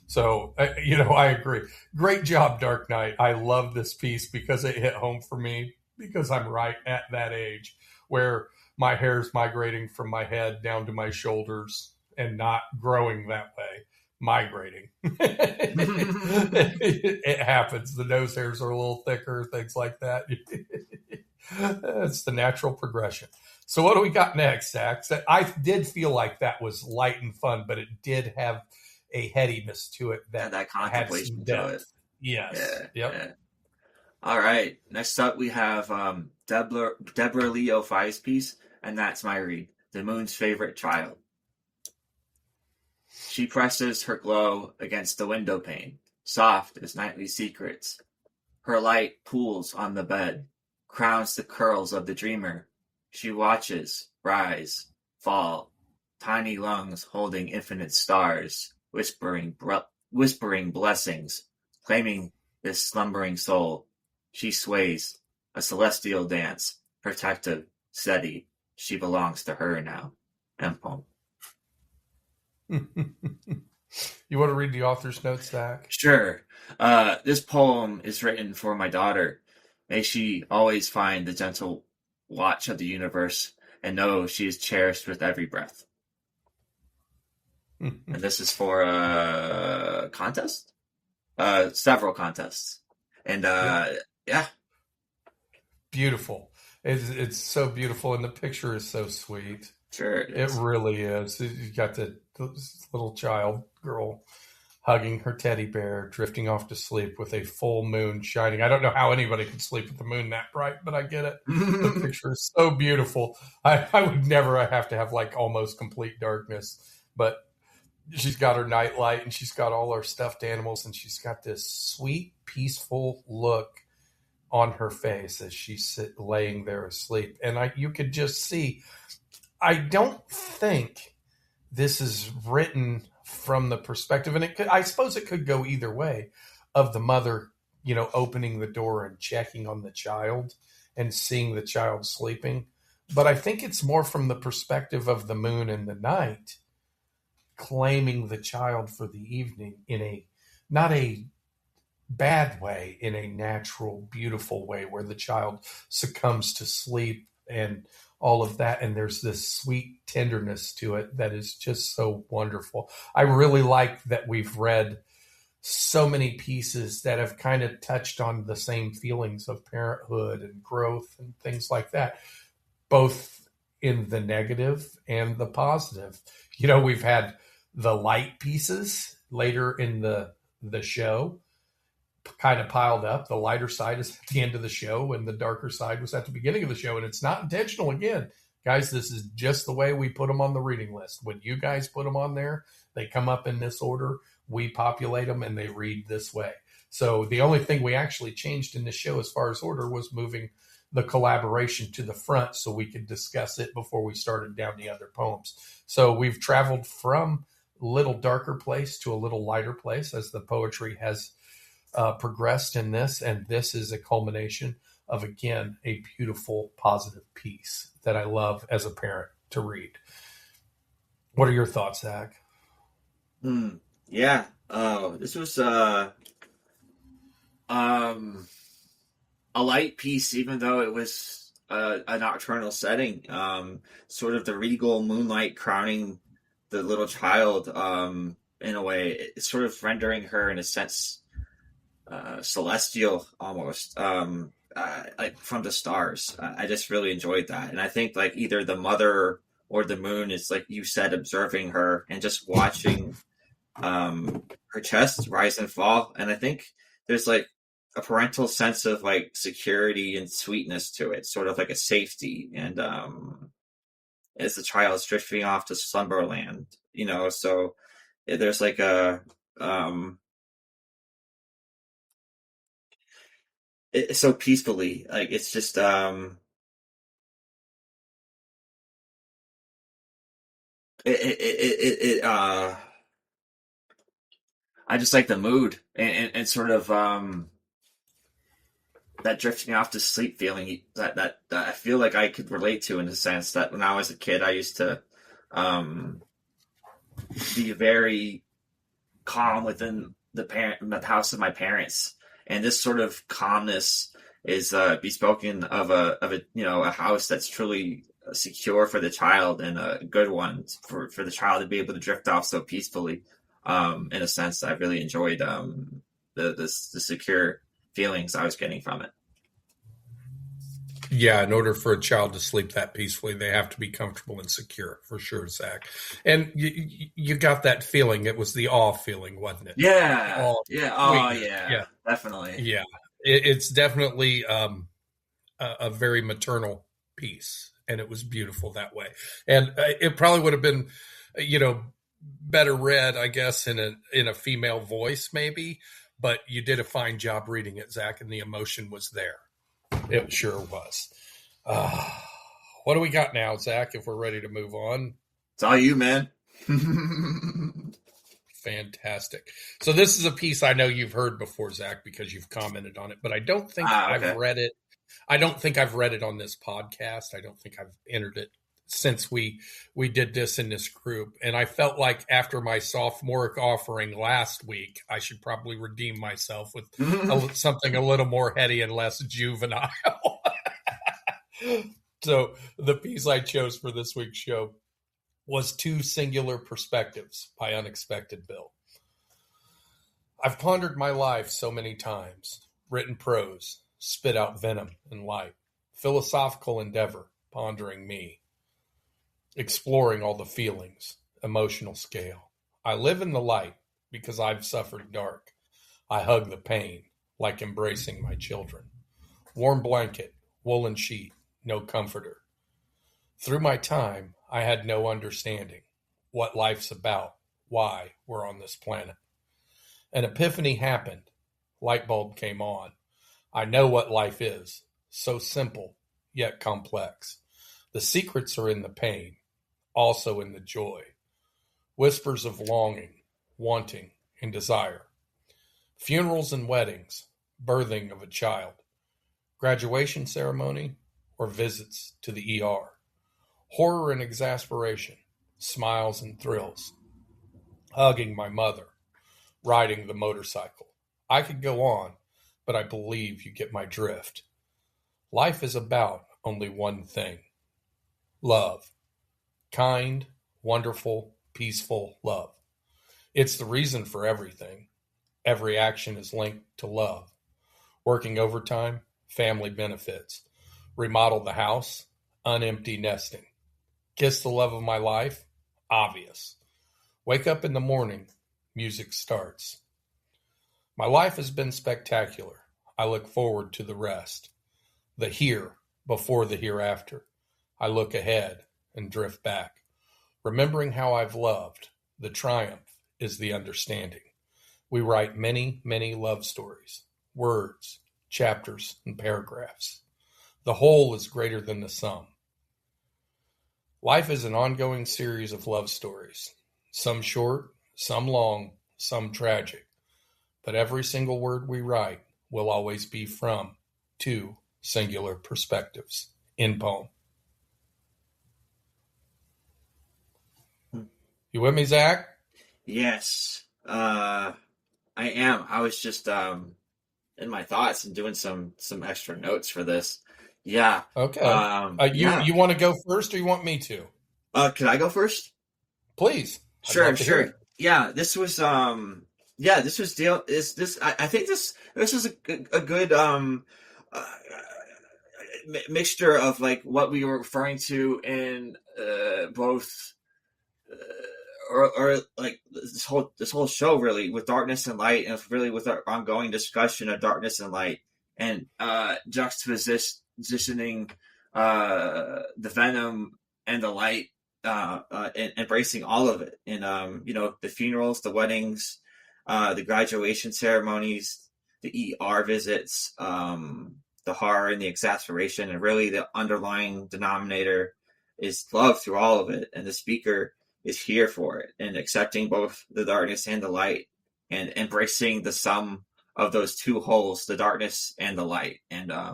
So, I agree. Great job, Dark Knight. I love this piece because it hit home for me because I'm right at that age where my hair is migrating from my head down to my shoulders and not growing that way. Migrating. It happens. The nose hairs are a little thicker, things like that. It's the natural progression. So what do we got next, Zach? I did feel like that was light and fun, but it did have a headiness to it that contemplation to it. Yes. Yeah. Yep. Yeah. All right. Next up, we have Deborah Leo Fye's piece, and that's my read, The Moon's Favorite Child. She presses her glow against the window pane, soft as nightly secrets. Her light pools on the bed, crowns the curls of the dreamer. She watches, rise, fall, tiny lungs holding infinite stars, whispering blessings, claiming this slumbering soul. She sways, a celestial dance, protective, steady. She belongs to her now. End poem. You want to read the author's notes, Zach? Sure. This poem is written for my daughter. May she always find the gentle watch of the universe and know she is cherished with every breath. And this is for a contest? Several contests. And yeah. Beautiful. It's so beautiful, and the picture is so sweet. Sure it really is. You got the little child girl hugging her teddy bear, drifting off to sleep with a full moon shining. I don't know how anybody could sleep with the moon that bright, but I get it. The picture is so beautiful. I would never have to have like almost complete darkness, but she's got her nightlight and she's got all her stuffed animals and she's got this sweet, peaceful look on her face as she's laying there asleep. And you could just see, I don't think this is written from the perspective, and I suppose it could go either way, of the mother, opening the door and checking on the child and seeing the child sleeping. But I think it's more from the perspective of the moon in the night, claiming the child for the evening in not a bad way, in a natural, beautiful way where the child succumbs to sleep and all of that. And there's this sweet tenderness to it that is just so wonderful. I really like that we've read so many pieces that have kind of touched on the same feelings of parenthood and growth and things like that, both in the negative and the positive. We've had the light pieces later in the show kind of piled up. The lighter side is at the end of the show and the darker side was at the beginning of the show. And it's not intentional. Again, guys, this is just the way we put them on the reading list. When you guys put them on there, they come up in this order. We populate them and they read this way. So the only thing we actually changed in the show as far as order was moving the collaboration to the front so we could discuss it before we started down the other poems. So we've traveled from a little darker place to a little lighter place as the poetry has progressed in this, and this is a culmination of, again, a beautiful, positive piece that I love as a parent to read. What are your thoughts, Zach? Yeah. This was a light piece, even though it was a nocturnal setting. Sort of the regal moonlight crowning the little child in a way. It's sort of rendering her, in a sense, celestial almost, like from the stars. I just really enjoyed that, and I think like either the mother or the moon is like you said, observing her and just watching her chest rise and fall. And I think there's like a parental sense of like security and sweetness to it, sort of like a safety. And as the child is drifting off to slumberland, so there's like a it's so peacefully, like it's just I just like the mood and sort of that drifting off to sleep feeling that I feel like I could relate to, in the sense that when I was a kid, I used to be very calm within the house of my parents, and this sort of calmness is bespoken of a house that's truly secure for the child, and a good one for the child to be able to drift off so peacefully. In a sense, I really enjoyed the secure feelings I was getting from it. Yeah, in order for a child to sleep that peacefully, they have to be comfortable and secure, for sure, Zach. And you got that feeling. It was the awe feeling, wasn't it? Yeah, Awe, yeah, oh yeah, yeah, definitely. yeah. It's definitely a very maternal piece, and it was beautiful that way. And it probably would have been, better read, I guess, in a female voice, maybe. But you did a fine job reading it, Zach, and the emotion was there. It sure was. What do we got now, Zach, if we're ready to move on? It's all you, man. Fantastic. So this is a piece I know you've heard before, Zach, because you've commented on it, but I don't think I've read it. I don't think I've read it on this podcast. I don't think I've entered it since we did this in this group. And I felt like after my sophomoric offering last week, I should probably redeem myself with something a little more heady and less juvenile. So the piece I chose for this week's show was Two Singular Perspectives by Unexpected Bill. I've pondered my life so many times, written prose, spit out venom and light, philosophical endeavor, pondering me, exploring all the feelings, emotional scale. I live in the light because I've suffered dark. I hug the pain like embracing my children. Warm blanket, woolen sheet, no comforter. Through my time, I had no understanding what life's about, why we're on this planet. An epiphany happened. Light bulb came on. I know what life is. So simple, yet complex. The secrets are in the pain, also in the joy. Whispers of longing, wanting, and desire. Funerals and weddings, birthing of a child. Graduation ceremony, or visits to the ER. Horror and exasperation, smiles and thrills. Hugging my mother, riding the motorcycle. I could go on, but I believe you get my drift. Life is about only one thing. Love. Kind, wonderful, peaceful love. It's the reason for everything. Every action is linked to love. Working overtime, family benefits. Remodel the house, unempty nesting. Kiss the love of my life, obvious. Wake up in the morning, music starts. My life has been spectacular. I look forward to the rest. The here before the hereafter. I look ahead and drift back. Remembering how I've loved, the triumph is the understanding. We write many, many love stories, words, chapters, and paragraphs. The whole is greater than the sum. Life is an ongoing series of love stories, some short, some long, some tragic. But every single word we write will always be from two singular perspectives. In poem. You with me, Zach? Yes, I am. I was just in my thoughts and doing some extra notes for this. Yeah. Okay. Yeah. You want to go first, or you want me to? Could I go first? Please. Sure. Yeah. This was yeah, this was deal. Is this? I think this is a good uh, mixture of like what we were referring to in both or like this whole show really with darkness and light, and really with our ongoing discussion of darkness and light, and juxtapositioning the venom and the light, and embracing all of it, and the funerals, the weddings, the graduation ceremonies, the ER visits, the horror and the exasperation, and really the underlying denominator is love through all of it, and the speaker is here for it, and accepting both the darkness and the light, and embracing the sum of those two wholes, the darkness and the light. And I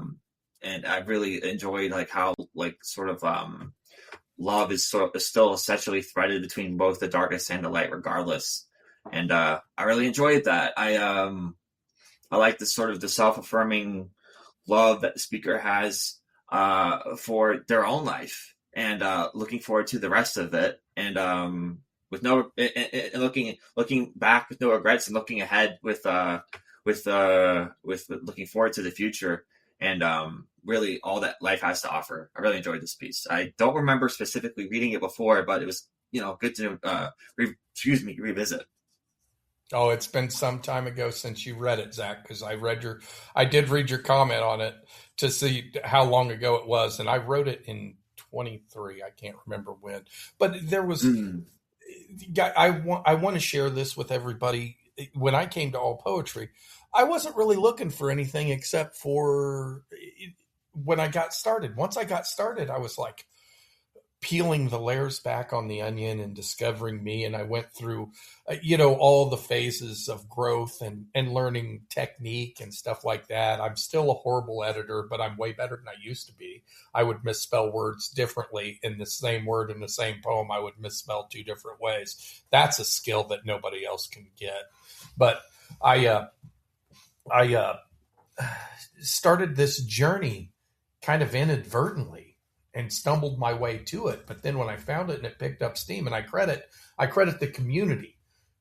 really enjoyed like how like sort of love is still essentially threaded between both the darkness and the light regardless. And I really enjoyed that. I like the sort of the self-affirming love that the speaker has for their own life, and looking forward to the rest of it, and with no and looking back with no regrets, and looking ahead with looking forward to the future, and really all that life has to offer. I really enjoyed this piece. I don't remember specifically reading it before, but it was good to revisit. Oh, it's been some time ago since you read it, Zach, because I did read your comment on it to see how long ago it was, and I wrote it in 23. I can't remember when, but there was. I want to share this with everybody. When I came to All Poetry, I wasn't really looking for anything except for when I got started. Once I got started, I was like peeling the layers back on the onion and discovering me. And I went through, all the phases of growth and learning technique and stuff like that. I'm still a horrible editor, but I'm way better than I used to be. I would misspell words differently in the same word in the same poem. I would misspell two different ways. That's a skill that nobody else can get. But I started this journey kind of inadvertently and stumbled my way to it. But then when I found it and it picked up steam, and I credit the community,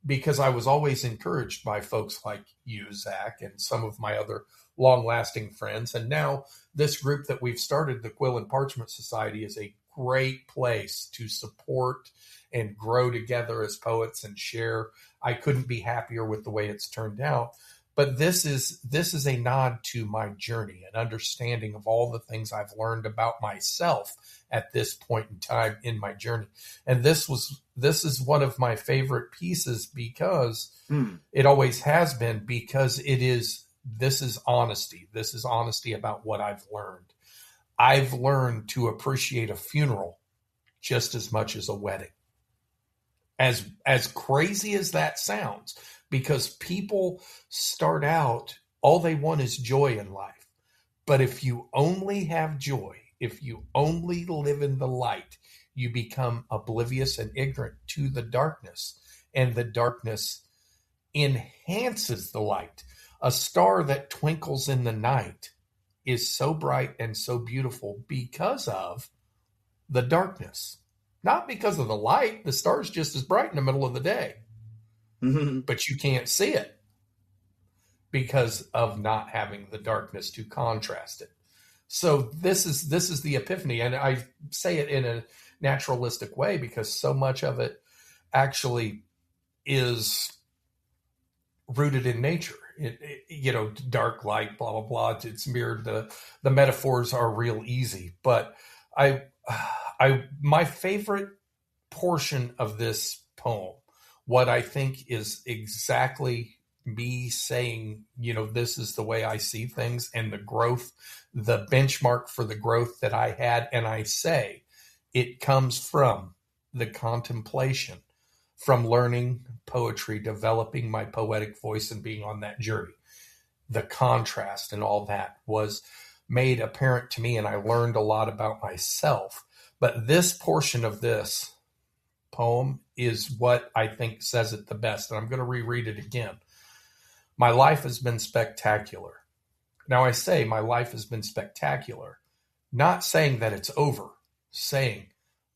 because I was always encouraged by folks like you, Zach, and some of my other long-lasting friends. And now this group that we've started, the Quill and Parchment Society, is a great place to support and grow together as poets and share. I couldn't be happier with the way it's turned out. But this is a nod to my journey, an understanding of all the things I've learned about myself at this point in time in my journey. And this is one of my favorite pieces, because it always has been, because this is honesty. This is honesty about what I've learned. I've learned to appreciate a funeral just as much as a wedding. As crazy as that sounds, because people start out, all they want is joy in life. But if you only have joy, if you only live in the light, you become oblivious and ignorant to the darkness. And the darkness enhances the light. A star that twinkles in the night is so bright and so beautiful because of the darkness. Not because of the light. The star's just as bright in the middle of the day. But you can't see it because of not having the darkness to contrast it. So this is the epiphany. And I say it in a naturalistic way because so much of it actually is rooted in nature. Dark light, blah, blah, blah. It's mirrored. The metaphors are real easy. But my favorite portion of this poem, what I think is exactly me saying, this is the way I see things, and the growth, the benchmark for the growth that I had. And I say it comes from the contemplation, from learning poetry, developing my poetic voice, and being on that journey. The contrast and all that was made apparent to me, and I learned a lot about myself. But this portion of this poem is what I think says it the best. And I'm going to reread it again. My life has been spectacular. Now I say my life has been spectacular, not saying that it's over, saying,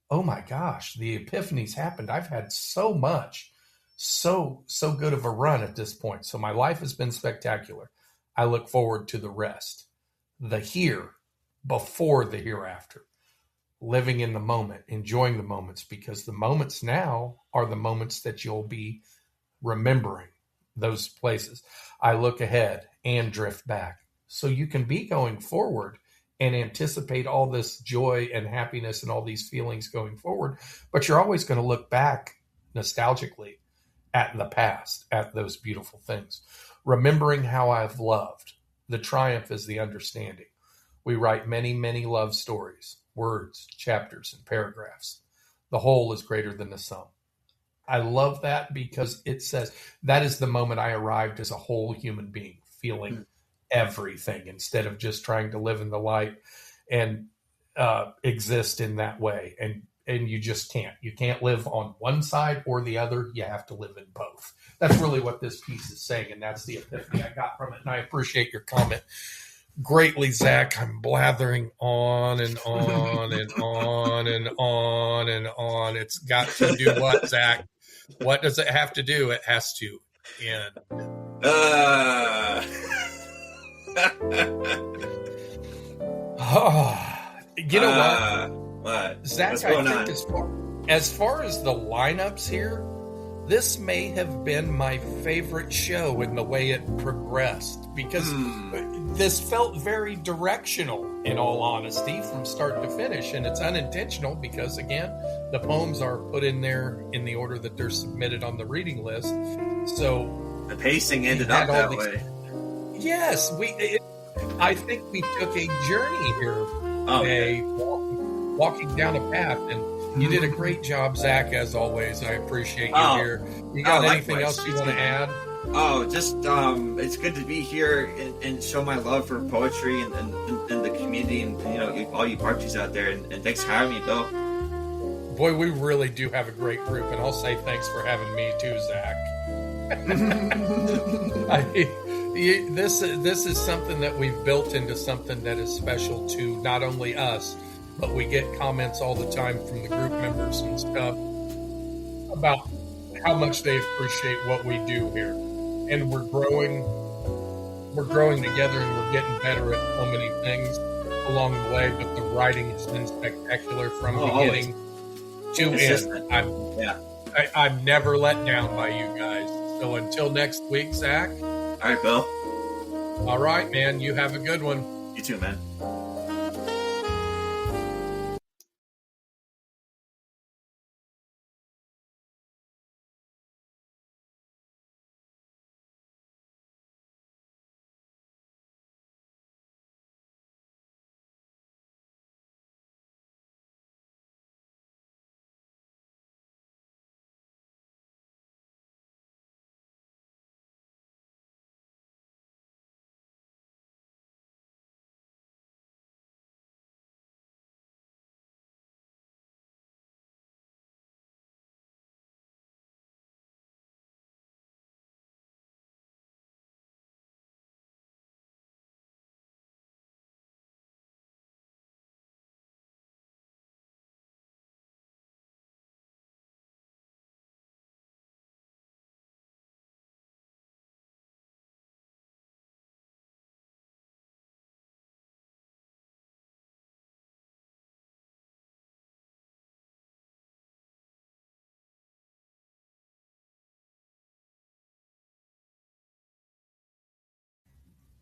oh my gosh, the epiphany's happened. I've had so much so good of a run at this point. So my life has been spectacular. I look forward to the rest, the here before the hereafter, living in the moment, enjoying the moments, because the moments now are the moments that you'll be remembering, those places. I look ahead and drift back. So you can be going forward and anticipate all this joy and happiness and all these feelings going forward, but you're always going to look back nostalgically at the past, at those beautiful things. Remembering how I've loved. The triumph is the understanding. We write many, many love stories, words, chapters, and paragraphs. The whole is greater than the sum. I love that because it says that is the moment I arrived as a whole human being, feeling everything instead of just trying to live in the light and exist in that way. And you just can't. You can't live on one side or the other. You have to live in both. That's really what this piece is saying, and that's the epiphany I got from it. And I appreciate your comment greatly, Zach. I'm blathering on and on and on and on and on. It's got to do what, Zach? What does it have to do? It has to end. You know what? Zach, What's I going think on? as far as the lineups here, this may have been my favorite show in the way it progressed, because this felt very directional, in all honesty, from start to finish. And it's unintentional because, again, the poems are put in there in the order that they're submitted on the reading list. So the pacing ended up that way. Yes, I think we took a journey here today, walking down a path, and you did a great job, Zach, as always. I appreciate you here. You got anything else you want to add? Oh, just it's good to be here and show my love for poetry and the community, and all you Parchies out there, and thanks for having me, Bill. Boy, we really do have a great group, and I'll say thanks for having me too, Zach. This is something that we've built into something that is special to not only us, but we get comments all the time from the group members and stuff about how much they appreciate what we do here. And we're growing together, and we're getting better at so many things along the way, but the writing has been spectacular from beginning to end. I'm never let down by you guys. So until next week, Zach. All right, Bill. All right, man. You have a good one. You too, man.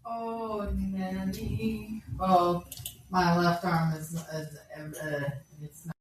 Oh, Nanny. Well, my left arm is it's not.